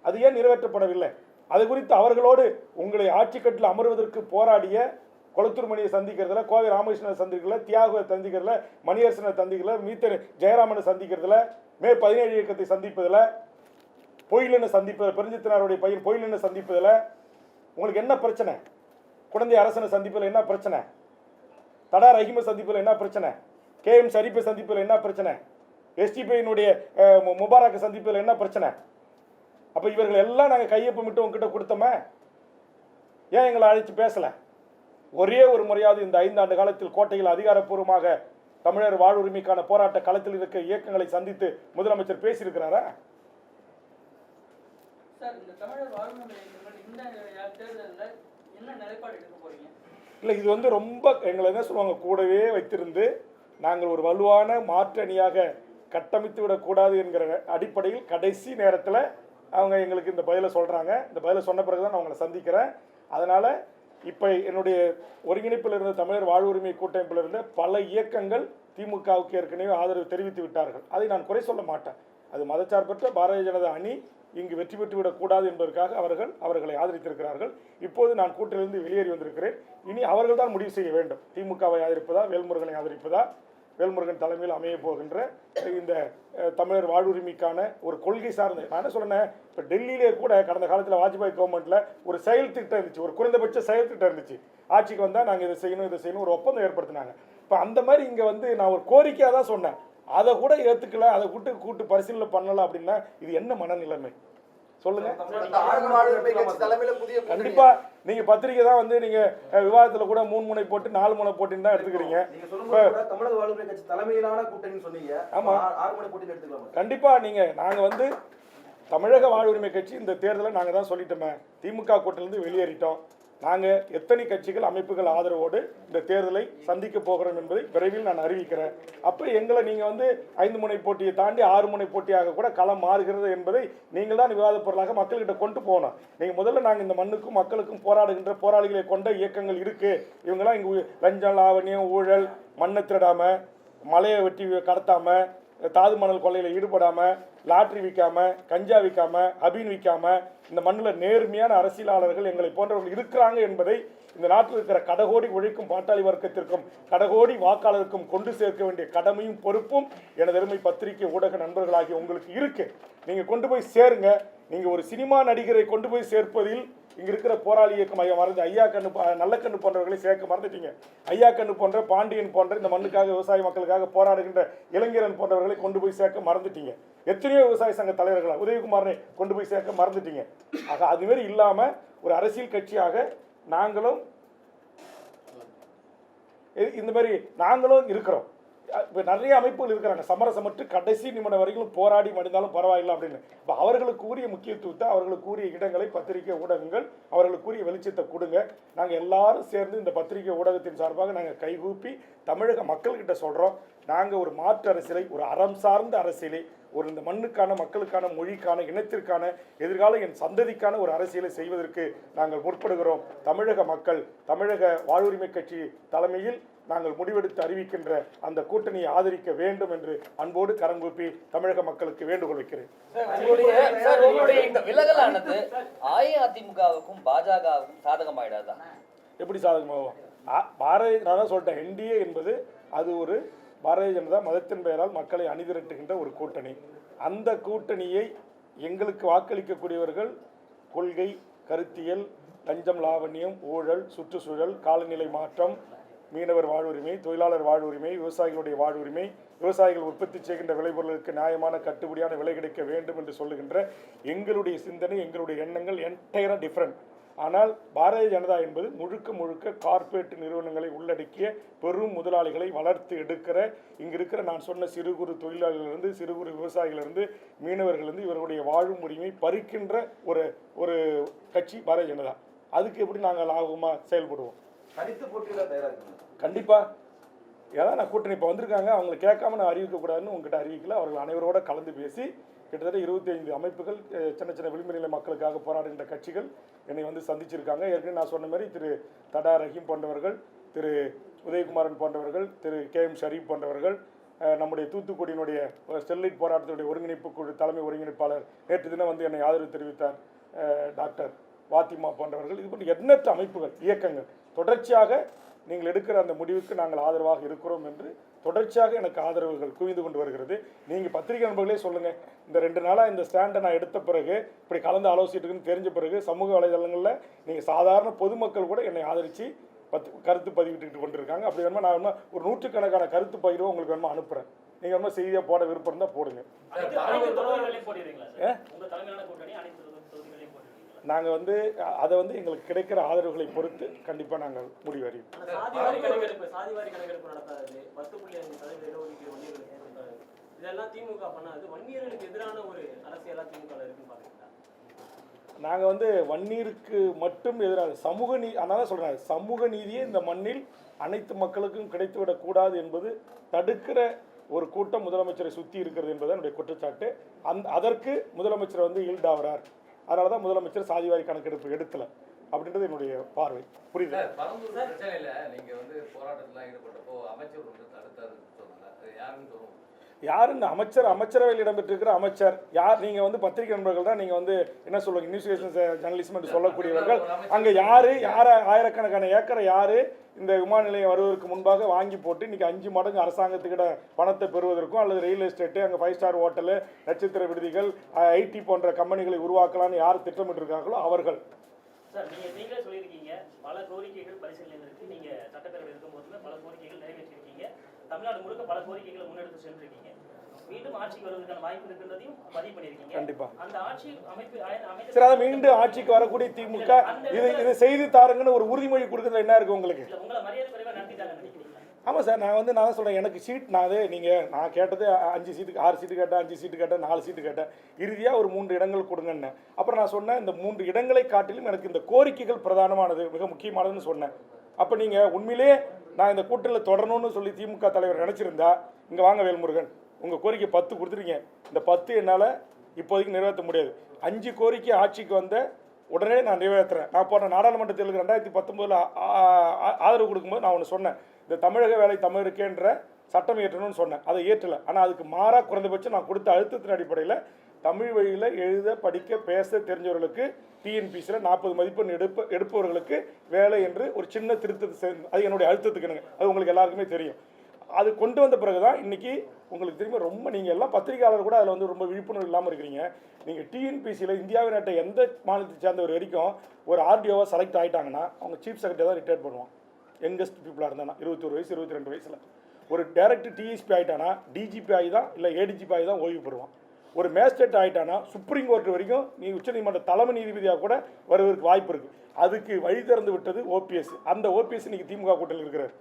அது ஏன் நிறைவேற்றப்படவில்லை? அது குறித்து அவர்களோடு உங்களை ஆட்சிக்கட்டில் அமர்வதற்கு போராடிய குளத்தூர்மணியை சந்திக்கிறதுல, கோவை ராமகிருஷ்ணனை சந்திக்கிறதுல, தியாகுவை சந்திக்கிறதுல, மணியரசனை சந்திக்கிறதுல, மீத்தனை ஜெயராமனை சந்திக்கிறதுல, மே 17 இயக்கத்தை சந்திப்பதில், பொயிலனை சந்திப்பதில், பெருஞ்சித்தனாருடைய பையன் பொயிலனை சந்திப்பதில் உங்களுக்கு என்ன பிரச்சனை? குழந்தை அரசனை சந்திப்பதில் என்ன பிரச்சனை? தடா ரஹீமை சந்திப்பதில் என்ன பிரச்சனை? KM ஷரீஃபை சந்திப்பதில் என்ன பிரச்சனை? STPயினுடைய முபாரக்கை சந்திப்பதில் என்ன பிரச்சனை? அப்போ இவர்கள் எல்லாம் நாங்கள் கையொப்பமிட்டு உங்ககிட்ட கொடுத்தோமே, ஏன் எங்களை அழைச்சி பேசலை? ஒரே ஒரு முறையாவது இந்த 5 ஆண்டு காலத்தில் கோட்டையில் அதிகாரப்பூர்வமாக தமிழர் வாழ்வுரிமைக்கான போராட்ட களத்தில் இருக்க இயக்கங்களை சந்தித்து முதலமைச்சர் பேசியிருக்கிறாரா? இல்லை, இது வந்து ரொம்ப எங்களை என்ன சொல்லுவாங்க, கூடவே வைத்திருந்து நாங்கள் ஒரு வலுவான மாற்று அணியாக கட்டமைத்து விடக்கூடாது என்கிற அடிப்படையில் கடைசி நேரத்தில் அவங்க எங்களுக்கு இந்த பதிலை சொல்கிறாங்க. இந்த பதிலை சொன்ன பிறகு தான் நான் அவங்களை சந்திக்கிறேன். அதனால் இப்போ என்னுடைய ஒருங்கிணைப்பில் இருந்த தமிழர் வாழ்வுரிமை கூட்டமைப்பில் இருந்த பல இயக்கங்கள் திமுகவுக்கு ஏற்கனவே ஆதரவு தெரிவித்து விட்டார்கள். அதை நான் குறை சொல்ல மாட்டேன். அது மதச்சார்பற்ற பாரதிய ஜனதா அணி இங்கு வெற்றி பெற்றுவிடக்கூடாது என்பதற்காக அவர்களை ஆதரித்திருக்கிறார்கள். இப்போது நான் கூட்டிலிருந்து வெளியேறி வந்திருக்கிறேன். இனி அவர்கள் தான் முடிவு செய்ய வேண்டும், திமுகவை ஆதரிப்பதா வேல்முருகனை ஆதரிப்பதா. வேல்முருகன் தலைமையில் அமைய போகின்ற இந்த தமிழர் வாழ்வுரிமைக்கான ஒரு கொள்கை சார்ந்த, நான் என்ன சொன்னேன், இப்போ டெல்லியிலே கூட கடந்த காலத்தில் வாஜ்பாய் கவர்மெண்ட்டில் ஒரு செயல் திட்டம் இருந்துச்சு, ஒரு குறைந்தபட்ச செயல் திட்டம் இருந்துச்சு. ஆட்சிக்கு வந்தால் நாங்கள் இதை செய்யணும் ஒரு ஒப்பந்தம் ஏற்படுத்தினாங்க. இப்போ அந்த மாதிரி இங்கே வந்து நான் ஒரு கோரிக்கையாக தான் சொன்னேன், அதை கூட ஏற்றுக்கல, அதை கூட்டு பரிசீலனை பண்ணலாம் அப்படின்னா இது என்ன மனநிலைமை சொல்லுங்க? கண்டிப்பா நீங்க பத்திரிகை தான் வந்து நீங்க விவாதத்துல கூட 3 முனை போட்டு 4 முனை போட்டின்னு தான் எடுத்துக்கிறீங்க. தமிழக வாழ்வுரிமை கட்சி தலைமையிலான கூட்டணி சொன்னீங்க. ஆமா, 6 முனை போட்டின்னு எடுத்துக்கலாம். கண்டிப்பா நாங்க வந்து தமிழக வாழ்வுரிமை கட்சி இந்த தேர்தலை நாங்க தான் சொல்லிட்டோமே, திமுக கூட்டிலிருந்து வெளியேறிட்டோம். நாங்கள் எத்தனை கட்சிகள் அமைப்புகள் ஆதரவோடு இந்த தேர்தலை சந்திக்க போகிறோம் என்பதை விரைவில் நான் அறிவிக்கிறேன். அப்போ எங்களை நீங்கள் வந்து 5 முனை போட்டியை தாண்டி 6 முனை போட்டியாக கூட களம் மாறுகிறது என்பதை நீங்கள் தான் விவாத பொருளாக மக்கள்கிட்ட கொண்டு போகணும். நீங்கள் முதல்ல நாங்கள் இந்த மண்ணுக்கும் மக்களுக்கும் போராடுகின்ற போராளிகளை கொண்ட இயக்கங்கள் இருக்குது, இவங்கெல்லாம் இங்கே லஞ்சம் லாவணியம் ஊழல் மண்ணை திருடாமல் மலையை வெட்டி கடத்தாமல் தாது மணல் கொள்ளையில் ஈடுபடாமல், லாட்ரி விற்காமல், கஞ்சா விற்காமல், அபீன் விற்காமல் இந்த மண்ணில் நேர்மையான அரசியலாளர்கள் எங்களை போன்றவர்கள் இருக்கிறாங்க என்பதை இந்த நாட்டில் இருக்கிற கடகோடி உழைக்கும் பாட்டாளி வர்க்கத்திற்கும் கடகோடி வாக்காளருக்கும் கொண்டு சேர்க்க வேண்டிய கடமையும் பொறுப்பும் எனது அருமை பத்திரிகை ஊடக நண்பர்களாகிய உங்களுக்கு இருக்கு. நீங்கள் கொண்டு போய் சேருங்க. நீங்கள் ஒரு சினிமா நடிகரை கொண்டு போய் சேர்ப்பதில் இங்கே இருக்கிற போராளி இயக்கம் மறந்து ஐயா கண்ணு நல்ல கண்ணு போன்றவர்களை சேர்க்க மறந்துட்டீங்க. ஐயா கண்ணு போன்ற, பாண்டியன் போன்ற இந்த மண்ணுக்காக விவசாய மக்களுக்காக போராடுகின்ற இளைஞரன் போன்றவர்களை கொண்டு போய் சேர்க்க மறந்துட்டீங்க. எத்தனையோ விவசாய சங்க தலைவர்களா உதயகுமாரனை கொண்டு போய் சேர்க்க மறந்துட்டீங்க. ஆக அதுமாரி இல்லாமல் ஒரு அரசியல் கட்சியாக நாங்களும் இந்த மாதிரி நாங்களும் இருக்கிறோம். இப்போ நிறைய அமைப்புகள் இருக்கிறாங்க, சமரசமற்று கடைசி நிமிடம் வரைக்கும் போராடி மடிந்தாலும் பரவாயில்லை அப்படின்னு. இப்போ அவர்களுக்கு உரிய முக்கியத்துவத்தை, அவர்களுக்கு உரிய இடங்களை பத்திரிகை ஊடகங்கள் அவர்களுக்கு உரிய வெளிச்சத்தை கொடுங்க. நாங்கள் எல்லாரும் சேர்ந்து இந்த பத்திரிகை ஊடகத்தின் சார்பாக நாங்கள் கைகூப்பி தமிழக மக்கள்கிட்ட சொல்கிறோம். நாங்கள் ஒரு மாற்று அரசியலை, ஒரு அறம் சார்ந்த அரசியலை, ஒரு இந்த மண்ணுக்கான, மக்களுக்கான, மொழிக்கான, இனத்திற்கான, எதிர்கால என் சந்ததிக்கான ஒரு அரசியலை செய்வதற்கு நாங்கள் முற்படுகிறோம். தமிழக மக்கள், தமிழக வாழ்வுரிமை கட்சி தலைமையில் நாங்கள் முடிவெடுத்து அறிவிக்கின்ற அந்த கூட்டணியை ஆதரிக்க வேண்டும் என்று அன்போடு கரங்கூப்பி தமிழக மக்களுக்கு வேண்டுகோள் வைக்கிறேன். உங்களுடைய இந்த விலகலானது அஇஅதிமுகவுக்கும் பாஜகவுக்கும் சாதகமாயிடாதா? எப்படி சாதகமாகும்? நான் தான் சொல்லிட்டேன், என்டிஏ என்பது அது ஒரு பாரதிய ஜனதா மதத்தின் பெயரால் மக்களை அணிதிரட்டுகின்ற ஒரு கூட்டணி. அந்த கூட்டணியை எங்களுக்கு வாக்களிக்கக்கூடியவர்கள் கொள்கை, கருத்தியல், லஞ்சம், லாவண்யம், ஊழல், சுற்றுச்சூழல், காலநிலை மாற்றம், மீனவர் வாழ்வுரிமை, தொழிலாளர் வாழ்வுரிமை, விவசாயிகளுடைய வாழ்வுரிமை, விவசாயிகள் உற்பத்தி செய்கின்ற விளைபொருளுக்கு நியாயமான கட்டுப்படியான விலை கிடைக்க வேண்டும் என்று சொல்லுகின்ற எங்களுடைய சிந்தனை, எங்களுடைய எண்ணங்கள் என்டையராக டிஃப்ரெண்ட். ஆனால் பாரதிய ஜனதா என்பது முழுக்க முழுக்க கார்ப்பரேட் நிறுவனங்களை உள்ளடக்கிய பெரும் முதலாளிகளை வளர்த்து எடுக்கிற, இங்கே இருக்கிற நான் சொன்ன சிறு குறு தொழிலாளர்களிலிருந்து, சிறு குறு விவசாயிகளிலிருந்து, மீனவர்களிலிருந்து இவர்களுடைய வாழும் உரிமை பறிக்கின்ற ஒரு கட்சி பாரதிய ஜனதா. அதுக்கு எப்படி நாங்கள் லாபமாக செயல்படுவோம்? தனித்து போட்டியிட தயாராக கண்டிப்பாக. ஏன்னா நான் கூட்டணி இப்போ வந்திருக்காங்க, அவங்களை கேட்காம நான் அறிவிக்கக்கூடாதுன்னு உங்ககிட்ட அறிவிக்கல. அவர்கள் அனைவரோட கலந்து பேசி கிட்டத்தட்ட 25 அமைப்புகள், சின்ன சின்ன விளிம்பு நிலை மக்களுக்காக போராடுகின்ற கட்சிகள் என்னை வந்து சந்திச்சிருக்காங்க. ஏற்கனவே நான் சொன்ன மாதிரி திரு தடா ரஹீம் போன்றவர்கள், திரு உதயகுமாரன் போன்றவர்கள், திரு KM ஷரீப் போன்றவர்கள், நம்முடைய தூத்துக்குடியினுடைய ஸ்டெர்லைட் போராட்டத்துடைய ஒருங்கிணைப்பு குழு தலைமை ஒருங்கிணைப்பாளர் நேற்று தினம் வந்து என்னை ஆதரவு தெரிவித்தார் டாக்டர் வாத்திமா போன்றவர்கள். இது போன்ற எண்ணற்ற அமைப்புகள், இயக்கங்கள் தொடர்ச்சியாக நீங்கள் எடுக்கிற அந்த முடிவுக்கு நாங்கள் ஆதரவாக இருக்கிறோம் என்று தொடர்ச்சியாக எனக்கு ஆதரவுகள் குவிந்து கொண்டு வருகிறது. நீங்கள் பத்திரிகை நண்பர்களே சொல்லுங்கள், இந்த 2 நாளாக இந்த ஸ்டாண்டை நான் எடுத்த பிறகு, இப்படி கலந்து ஆலோசிட்டுருக்குன்னு தெரிஞ்ச பிறகு சமூக வலைதளங்களில் நீங்கள் சாதாரண பொதுமக்கள் கூட என்னை ஆதரித்து கருத்து பதிவிட்டு கொண்டிருக்காங்க. அப்படி வேணுமா நான் வேணுமா ஒரு 100கணக்கான கருத்து பகிர்வு உங்களுக்கு வேணுமா அனுப்புகிறேன். நீங்கள் வேணுமா செய்தியாக போட விருப்பம் இருந்தால் போடுங்க. நாங்கள் வந்து அதை வந்து எங்களுக்கு கிடைக்கிற ஆதரவுகளை பொறுத்து கண்டிப்பாக நாங்கள் முடிவறியும். நாங்கள் வந்து வன்னியருக்கு மட்டும் எதிராக சமூக நீதி, அதனால சொல்கிறேன், சமூக நீதியே இந்த மண்ணில் அனைத்து மக்களுக்கும் கிடைத்துவிடக்கூடாது என்பது தடுக்கிற ஒரு கூட்டம் முதலமைச்சரை சுற்றி இருக்கிறது என்பது என்னுடைய குற்றச்சாட்டு. அதற்கு முதலமைச்சர் வந்து ஈல்டாகிறார். அதனால தான் முதலமைச்சர் சாதிவாரி கணக்கெடுப்பு எடுக்கல அப்படின்றது என்னுடைய பார்வை. புரியுது? நீங்கள் வந்து போராட்டத்தில் ஈடுபட்டப்போ அமைச்சர் வந்து தடுத்தாருன்னு சொன்னாங்க. அது யாருன்னு சொல்லுவோம்? யாருன்னு அமைச்சரவையில் இடம்பெற்றிருக்கிற அமைச்சர் யார்? நீங்கள் வந்து பத்திரிகை நண்பர்கள் தான், நீங்கள் வந்து என்ன சொல்லுவாங்க, இன்வெஸ்டிகேஷன் ஜேர்னலிசம் என்று சொல்லக்கூடியவர்கள். அங்கே யார் ஆயிரக்கணக்கான ஏக்கரை யார் இந்த விமான நிலையம் வருவதற்கு முன்பாக வாங்கி போட்டு இன்றைக்கி 5 மடங்கு அரசாங்கத்துக்கிட்ட பணத்தை பெறுவதற்கும், அல்லது ரியல் எஸ்டேட்டு, அங்கே 5 ஸ்டார் ஹோட்டலு, நட்சத்திர விடுதிகள், ஐடி போன்ற கம்பெனிகளை உருவாக்கலான்னு யார் திட்டமிட்டிருக்காங்களோ அவர்கள். சார், நீங்களே சொல்லியிருக்கீங்க பல கோரிக்கைகள் பரிசீலனையில் இருக்குது. நீங்கள் சட்டப்பேரவை இருக்கும்போது பல கோரிக்கைகள் நிறைவேற்றிருக்கீங்க. தமிழ்நாடு முழுக்க பல கோரிக்கைகளை முன்னெடுத்து சென்றிருக்கீங்க. மீண்டும் ஆட்சிக்கு வருவதற்கான வாய்ப்பு இருக்கிறதையும் பதிவு பண்ணியிருக்கீங்க. கண்டிப்பா அந்த ஆட்சி அமைப்பு சரி, அதை மீண்டும் ஆட்சிக்கு வரக்கூடிய திமுக இது செய்து தாருங்கன்னு ஒரு உறுதிமொழி கொடுக்குறதுல என்ன இருக்கு உங்களுக்கு? உங்களை மரியாதை குறைவாக நடத்திட்டாங்க நினைக்கிறீங்களா? ஆமாம் சார், நான் தான் சொல்கிறேன், எனக்கு சீட் நான் கேட்டது 5 சீட்டுக்கு 6 சீட்டு கேட்டேன், 5 சீட்டு கேட்டேன், 4 சீட்டு கேட்டேன், இறுதியாக ஒரு 3 இடங்கள் கொடுங்கன்னு. அப்புறம் நான் சொன்னேன், இந்த 3 இடங்களை காட்டிலும் எனக்கு இந்த கோரிக்கைகள் பிரதானமானது, மிக முக்கியமானதுன்னு சொன்னேன். அப்போ நீங்கள் உண்மையிலே நான் இந்த கூட்டத்தில் தொடரணும்னு சொல்லி திமுக தலைவர் நினச்சிருந்தா, இங்கே வாங்க வேல்முருகன், உங்கள் கோரிக்கை 10 கொடுத்துருங்க. இந்த 10 என்னால் இப்போதைக்கு நிறைவேற்ற முடியாது. 5 கோரிக்கை ஆட்சிக்கு வந்த உடனே நான் நிறைவேற்றுறேன். நான் போன நாடாளுமன்ற தேர்தலுக்கு 2019 ஆதரவு கொடுக்கும்போது நான் ஒன்று சொன்னேன், இந்த தமிழக வேலை தமிழருக்கேன்ற சட்டம் இயற்றணும்னு சொன்னேன், அதை ஏற்றலை. ஆனால் அதுக்கு மாறாக குறைந்தபட்சம் நான் கொடுத்த அழுத்தத்தின் அடிப்படையில் தமிழ் வழியில் எழுத படிக்க பேச தெரிஞ்சவர்களுக்கு டிஎன்பிசியில் 40 மதிப்பெண் எடுப்பவர்களுக்கு வேலை என்று ஒரு சின்ன திருத்தத்தை சேர்ந்து, அது என்னுடைய அழுத்தத்துக்குனுங்க, அது உங்களுக்கு எல்லாருக்குமே தெரியும். அது கொண்டு வந்த பிறகு தான் இன்றைக்கி உங்களுக்கு திரும்ப ரொம்ப நீங்கள் எல்லாம் பத்திரிகையாளர் கூட அதில் வந்து ரொம்ப விழிப்புணர்வு இல்லாமல் இருக்கிறீங்க. நீங்கள் டிஎன்பிசியில் இந்தியாவின் நாட்டை எந்த மாநிலத்தை சேர்ந்தவர் வரைக்கும் ஒரு ஆர்டிஓவாக செலக்ட் ஆகிட்டாங்கன்னா அவங்க சீஃப் செக்ரட்டரி தான் ரிட்டையர் பண்ணுவான். யங்கஸ்ட் பீப்புளாக இருந்தானா 21 வயசு 22 வயசில். ஒரு டைரக்ட் டிஎஸ்பி ஆகிட்டானா டிஜிபி ஆகி தான் இல்லை ஏடிஜிபி ஆகி தான் ஓய்வு பெறுவான். ஒரு மேஜிஸ்ட்ரேட் ஆகிட்டானா சுப்ரீம் கோர்ட் வரைக்கும் நீ உச்சநீதிமன்ற தலைமை நீதிபதியாக கூட வருவதற்கு வாய்ப்பு இருக்குது. அதுக்கு வழி திறந்து விட்டது ஓபிஎஸ். அந்த ஓபிஎஸ் இன்றைக்கி திமுக கூட்டணியில் இருக்கிறார்.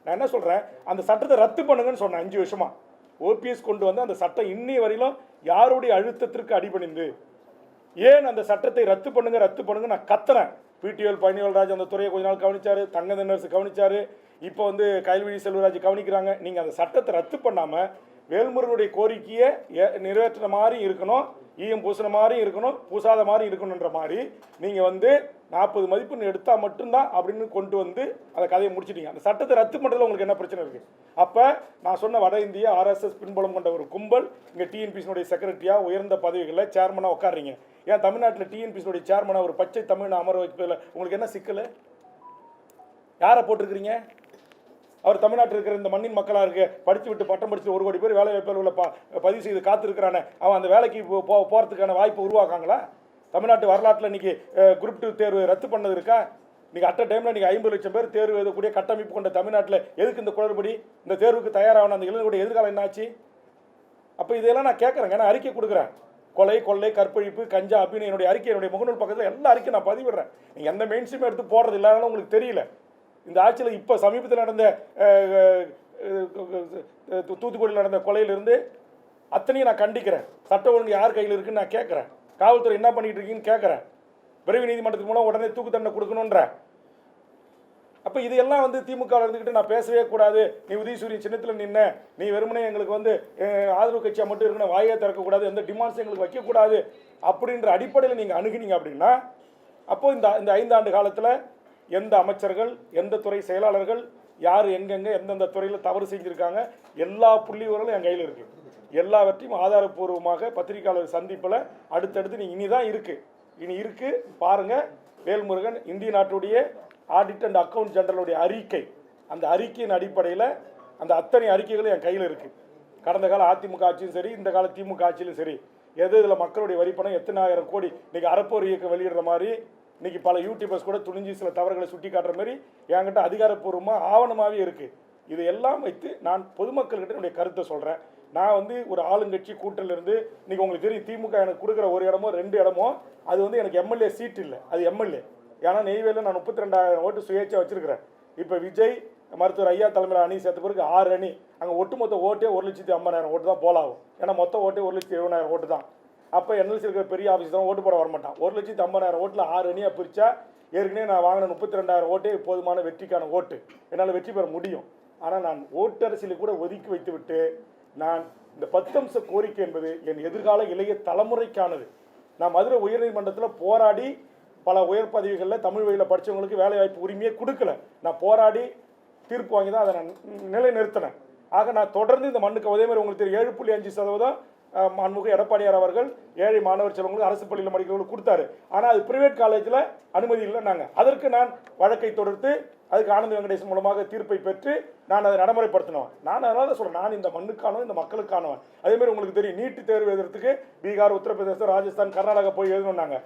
நான் என்ன சொல்கிறேன், அந்த சட்டத்தை ரத்து பண்ணுங்கன்னு சொன்னேன் 5 வருஷமாக. ஓபிஎஸ் கொண்டு வந்து அந்த சட்டம் இன்னைய வரையிலும் யாருடைய அழுத்தத்திற்கு அடிபணிந்து ஏன் அந்த சட்டத்தை ரத்து பண்ணுங்க நான் கத்துறேன். பிடிஎல் பழனிவேல்ராஜ் அந்த துறையை கொஞ்ச நாள் கவனிச்சாரு, தங்கதனரசு கவனிச்சாரு, இப்போ வந்து கயல்விழி செல்வராஜ் கவனிக்கிறாங்க. நீங்கள் அந்த சட்டத்தை ரத்து பண்ணாமல் வேல்முருகனுடைய கோரிக்கையை நிறைவேற்றின மாதிரி இருக்கணும், ஈயம் பூசின மாதிரி இருக்கணும், பூசாத மாதிரி இருக்கணுன்ற மாதிரி நீங்கள் வந்து 40 மதிப்பெண் எடுத்தால் மட்டும்தான் அப்படின்னு கொண்டு வந்து அந்த கதையை முடிச்சிட்டீங்க. அந்த சட்டத்தை ரத்து பண்ணுறதுல உங்களுக்கு என்ன பிரச்சனை இருக்குது? அப்போ நான் சொன்ன வட இந்திய ஆர்எஸ்எஸ் பின்புலம் கொண்ட ஒரு கும்பல் இங்கே டிஎன்பிசினுடைய செக்ரட்டரியாக உயர்ந்த பதவிகளில் சேர்மனாக உட்காடுறீங்க. ஏன் தமிழ்நாட்டில் டிஎன்பிசினுடைய சேர்மனாக ஒரு பச்சை தமிழ் அமர வைப்பதில் உங்களுக்கு என்ன சிக்கல்? யாரை போட்டிருக்கிறீங்க? அவர் தமிழ்நாட்டில் இருக்கிற இந்த மண்ணின் மக்களாக இருக்க படித்து விட்டு பட்டம் படித்து 1 கோடி பேர் வேலை வாய்ப்புகளை பதிவு செய்து காத்திருக்கிறானே, அவன் அந்த வேலைக்கு போகிறதுக்கான வாய்ப்பு உருவாக்காங்களா? தமிழ்நாட்டு வரலாற்றில் இன்றைக்கி குரூப் 2 தேர்வு ரத்து பண்ணது இருக்கா? இன்றைக்கி அட்ட டைமில் நீங்கள் 50 லட்சம் பேர் தேர்வு எழுதக்கூடிய கட்டமைப்பு கொண்ட தமிழ்நாட்டில் எதுக்கு இந்த குளறுபடி? இந்த தேர்வுக்கு தயாரான அந்த இளைஞர்களுடைய எதிர்காலம் என்னாச்சு? அப்போ இதெல்லாம் நான் கேட்குறேங்க, நான் அறிக்கை கொடுக்குறேன். கொலை, கொள்ளை, கற்பழிப்பு, கஞ்சா அப்படின்னு என்னுடைய அறிக்கை, என்னுடைய முகநூல் பக்கத்தில் எல்லா அறிக்கை நான் பதிவிடுறேன். நீங்கள் எந்த மெயின் ஸ்ட்ரீம் எடுத்து போடுறது இல்லாதனால உங்களுக்கு தெரியல. இந்த ஆட்சியில் இப்போ சமீபத்தில் நடந்த தூத்துக்குடியில் நடந்த கொலையிலிருந்து அத்தனையும் நான் கண்டிக்கிறேன். சட்ட ஒழுங்கு யார் கையில் இருக்குன்னு நான் கேட்குறேன். காவல்துறை என்ன பண்ணிட்டு இருக்கீங்கன்னு கேட்குறேன். விரைவு நீதிமன்றத்துக்கு மூலம் உடனே தூக்கு தண்டனை கொடுக்கணுன்ற. அப்போ இதையெல்லாம் வந்து திமுக இருந்துக்கிட்டு நான் பேசவே கூடாது, நீ உதயசூரியன் சின்னத்தில் நின்ன, நீ வெறுமனே எங்களுக்கு வந்து ஆதரவு கட்சியாக மட்டும் இருக்கணும், வாயே திறக்கக்கூடாது, எந்த டிமாண்ட்ஸும் எங்களுக்கு வைக்கக்கூடாது அப்படின்ற அடிப்படையில் நீங்கள் அணுகினீங்க அப்படின்னா, அப்போது இந்த 5 ஆண்டு காலத்தில் எந்த அமைச்சர்கள், எந்த துறை செயலாளர்கள், யார் எங்கெங்கே எந்தெந்த துறையில் தவறு செஞ்சுருக்காங்க, எல்லா புள்ளிவர்களும் என் கையில் இருக்குது. எல்லாவற்றையும் ஆதாரப்பூர்வமாக பத்திரிகையாளர் சந்திப்பில் அடுத்தடுத்து நீங்கள் இனி இருக்குது பாருங்கள். வேல்முருகன் இந்திய நாட்டுடைய ஆடிட் அண்ட் அக்கவுண்ட் ஜெனரலுடைய அறிக்கை, அந்த அறிக்கையின் அடிப்படையில் அந்த அத்தனை அறிக்கைகளும் என் கையில் இருக்குது. கடந்த கால அதிமுக ஆட்சியும் சரி, இந்த கால திமுக ஆட்சியிலும் சரி, இதில் மக்களுடைய வரிப்பணம் எத்தனை ஆயிரம் கோடி இன்றைக்கி அறப்போர் இயக்கம் வெளியிடுற மாதிரி இன்றைக்கி பல யூடியூபர்ஸ் கூட துணிஞ்சு சில தவறுகளை சுட்டி காட்டுற மாதிரி என்கிட்ட அதிகாரப்பூர்வமாக ஆவணமாகவே இருக்குது. இது எல்லாம் வைத்து நான் பொதுமக்கள்கிட்ட என்னுடைய கருத்தை சொல்கிறேன். நான் வந்து ஒரு ஆளுங்கட்சி கூட்டணிலிருந்து இன்றைக்கி உங்களுக்கு தெரியும், திமுக எனக்கு கொடுக்குற 1 இடமோ 2 இடமோ அது வந்து எனக்கு எம்எல்ஏ சீட் இல்லை, அது எம்எல்ஏ. ஏன்னா நெய்வேலியில் நான் 32,000 ஓட்டு சுயேட்சா வச்சுருக்கிறேன். இப்போ விஜய் மருத்துவர் ஐயா தலைமையில் அணி சேர்த்த பிறகு 6 அணி, அங்கே ஒட்டுமொத்த ஓட்டே 1,50,000 ஓட்டு தான் போலாகும். ஏன்னா மொத்த ஓட்டே 1,70,000 ஓட்டு தான். அப்போ என்எல்சி இருக்கிற பெரிய ஆஃபீஸ் தான் ஓட்டு போட வரமாட்டான். 1,50,000 ஓட்டில் 6 அணியாக பிரித்தா ஏற்கனவே நான் வாங்கின 32,000 ஓட்டே போதுமான வெற்றிக்கான ஓட்டு, என்னால் வெற்றி பெற முடியும். ஆனால் நான் ஓட்டரசியலை கூட ஒதுக்கி வைத்து விட்டு நான் இந்த 10 அம்ச கோரிக்கை என்பது என் எதிர்கால இளைய தலைமுறைக்கானது. நான் மதுரை உயர்நீதிமன்றத்தில் போராடி பல உயர் பதவிகளில் தமிழ் வழியில் படித்தவங்களுக்கு வேலை வாய்ப்பு உரிமையே கொடுக்கல. நான் போராடி தீர்ப்பு வாங்கி தான் அதை நான் நிலைநிறுத்தினேன். ஆக நான் தொடர்ந்து இந்த மண்ணுக்கு அதே மாதிரி உங்களுக்கு தெரியும் 7.5% மாண்புமிகு எடப்பாடியார் அவர்கள் ஏழை மாணவர் செல்வங்களுக்கு அரசு பள்ளியில் படிக்கிறவங்களுக்கு கொடுத்தாரு. ஆனால் அது பிரைவேட் காலேஜில் அனுமதி இல்லை. நாங்கள் அதற்கு நான் வழக்கை தொடுத்து அதுக்கு ஆனந்த வெங்கடேசன் மூலமாக தீர்ப்பை பெற்று நான் அதை நடைமுறைப்படுத்தினவன். நான் அதனால தான் சொல்கிறேன், நான் இந்த மண்ணுக்கானவன், இந்த மக்களுக்கானவன். அதேமாதிரி உங்களுக்கு தெரியும், நீட்டு தேர்வு எழுதுறதுக்கு பீகார், உத்தரப்பிரதேசம், ராஜஸ்தான், கர்நாடகா போய் எழுதணுன்னாங்க.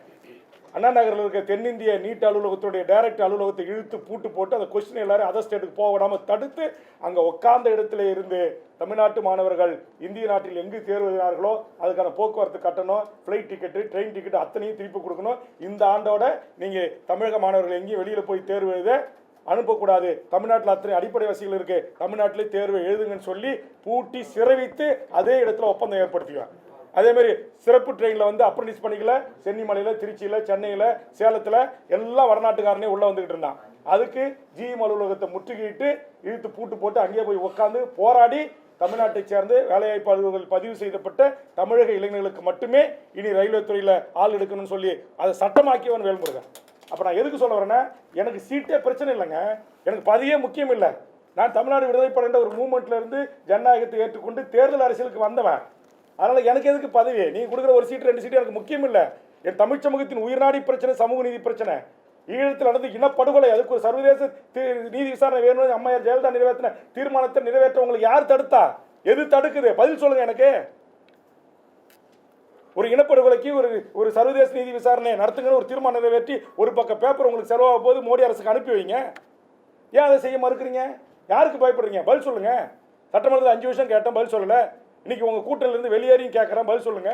அண்ணா நகரில் இருக்க தென்னிந்திய நீட் அலுவலகத்துடைய டைரக்ட் அலுவலகத்தை இழுத்து பூட்டு போட்டு அந்த கொஸ்டின் எல்லாரும் அதர் ஸ்டேட்டுக்கு போக விடாமல் தடுத்து அங்கே உட்கார்ந்த இடத்துல இருந்து தமிழ்நாட்டு மாணவர்கள் இந்திய நாட்டில் எங்கு தேர்வு எழுதினார்களோ அதுக்கான போக்குவரத்து கட்டணம், ஃப்ளைட் டிக்கெட்டு, ட்ரெயின் டிக்கெட்டு அத்தனையும் திருப்பி கொடுக்கணும். இந்த ஆண்டோட நீங்கள் தமிழக மாணவர்கள் எங்கேயும் வெளியில் போய் தேர்வு எழுத அனுப்பக்கூடாது. தமிழ்நாட்டில் அத்தனை அடிப்படை வசதிகள் இருக்கு, தமிழ்நாட்டிலே தேர்வு எழுதுங்கன்னு சொல்லி பூட்டி சிறை வைத்து அதே இடத்துல ஒப்பந்தம் ஏற்படுத்திக்குவேன். அதேமாதிரி சிறப்பு ட்ரெயினில் வந்து அப்ரண்டிஸ் பண்ணிக்கல சென்னிமலையில், திருச்சியில், சென்னையில், சேலத்தில் எல்லாம் வடநாட்டுக்காரனே உள்ளே வந்துக்கிட்டு இருந்தான். அதுக்கு ஜிஎம் அலுவலகத்தை முற்றுகையிட்டு இழுத்து பூட்டு போட்டு அங்கேயே போய் உட்காந்து போராடி தமிழ்நாட்டை சேர்ந்து வேலைவாய்ப்பு அலுவலர்கள் பதிவு செய்யப்பட்ட தமிழக இளைஞர்களுக்கு மட்டுமே இனி ரயில்வே துறையில் ஆள் எடுக்கணும்னு சொல்லி அதை சட்டமாக்கியவன் வேல்முருகன். அப்போ நான் எதுக்கு சொல்ல வரேன்னா, எனக்கு சீட்டே பிரச்சனை இல்லைங்க, எனக்கு பதவியே முக்கியம் இல்லை. நான் தமிழ்நாடு விடுதலை படைன்ற ஒரு மூவ்மெண்ட்ல இருந்து ஜனநாயகத்தை ஏற்றுக்கொண்டு தேர்தல் அரசியலுக்கு வந்தவன். அதனால எனக்கு எதுக்கு பதவி? நீங்க கொடுக்குற ஒரு சீட்டு 2 சீட்டு எனக்கு முக்கியம் இல்லை. என் தமிழ் சமூகத்தின் உயிர்நாடி பிரச்சனை சமூக நீதி பிரச்சனை. ஈழத்தில் நடந்த இனப்படுகொலை, அதுக்கு ஒரு சர்வதேச நீதி விசாரணை வேணும்னு அம்மையார் ஜெயலலிதா நிறைவேற்றின தீர்மானத்தை நிறைவேற்ற உங்களுக்கு யார் தடுத்தா? எது தடுக்குது? பதில் சொல்லுங்க எனக்கு. ஒரு இனப்படுகொலைக்கு ஒரு சர்வதேச நீதி விசாரணை நடத்துங்கன்னு ஒரு தீர்மானம் நிறைவேற்றி ஒரு பக்கம் பேப்பர் உங்களுக்கு செலவாக போது மோடி அரசுக்கு அனுப்பி வைங்க. ஏன் அதை செய்ய மறுக்கிறீங்க? யாருக்கு பயப்படுறீங்க? பதில் சொல்லுங்க. சட்டமன்றத்தில் 5 வருஷம் கேட்டேன், பதில் சொல்லலை. இன்னைக்கு உங்கள் கூட்டணியிலிருந்து வெளியேறியும் கேட்குறேன், பதில் சொல்லுங்க.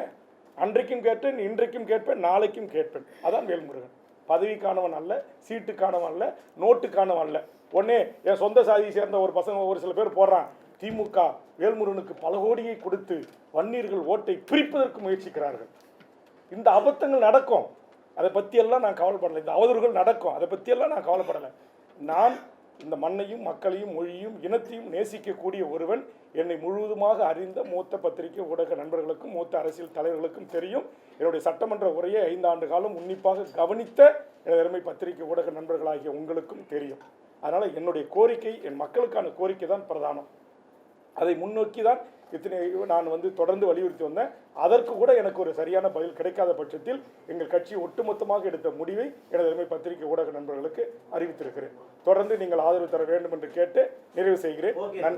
அன்றைக்கும் கேட்டேன், இன்றைக்கும் கேட்பேன், நாளைக்கும் கேட்பேன். அதான் வேல்முருகன். பதவிக்கானவன் அல்ல, சீட்டுக்கானவன் அல்ல, நோட்டுக்கானவன் அல்ல. உடனே என் சொந்த சாதியை சேர்ந்த ஒரு பசங்க ஒரு சில பேர் போடுறான், திமுக வேல்முருகனுக்கு பல கோடியை கொடுத்து வன்னியர்கள் ஓட்டை பிரிப்பதற்கு முயற்சிக்கிறார்கள். இந்த அபத்தங்கள் நடக்கும், அதை பற்றியெல்லாம் நான் கவலைப்படலை. இந்த அவதூறுகள் நடக்கும், அதை பற்றியெல்லாம் நான் கவலைப்படலை. நான் இந்த மண்ணையும் மக்களையும் மொழியும் இனத்தையும் நேசிக்கக்கூடிய ஒருவன். என்னை முழுவதுமாக அறிந்த மூத்த பத்திரிகை ஊடக நண்பர்களுக்கும் மூத்த அரசியல் தலைவர்களுக்கும் தெரியும். என்னுடைய சட்டமன்ற உரையை 5 ஆண்டு காலம் உன்னிப்பாக கவனித்த எனது அருமை பத்திரிகை ஊடக நண்பர்களாகிய உங்களுக்கும் தெரியும். அதனால் என்னுடைய கோரிக்கை, என் மக்களுக்கான கோரிக்கை தான் பிரதானம். அதை முன்னோக்கி தான் நான் தொடர்ந்து வலியுறுத்தி வந்தேன். அதற்கு கூட எனக்கு ஒரு சரியான பதில் கிடைக்காத பட்சத்தில் எங்கள் கட்சி ஒட்டுமொத்தமாக எடுத்த முடிவை எனது அருமை பத்திரிகை ஊடக நண்பர்களுக்கு அறிவித்திருக்கிறேன். தொடர்ந்து நீங்கள் ஆதரவு தர வேண்டும் என்று கேட்டு நிறைவு செய்கிறேன். நன்றி.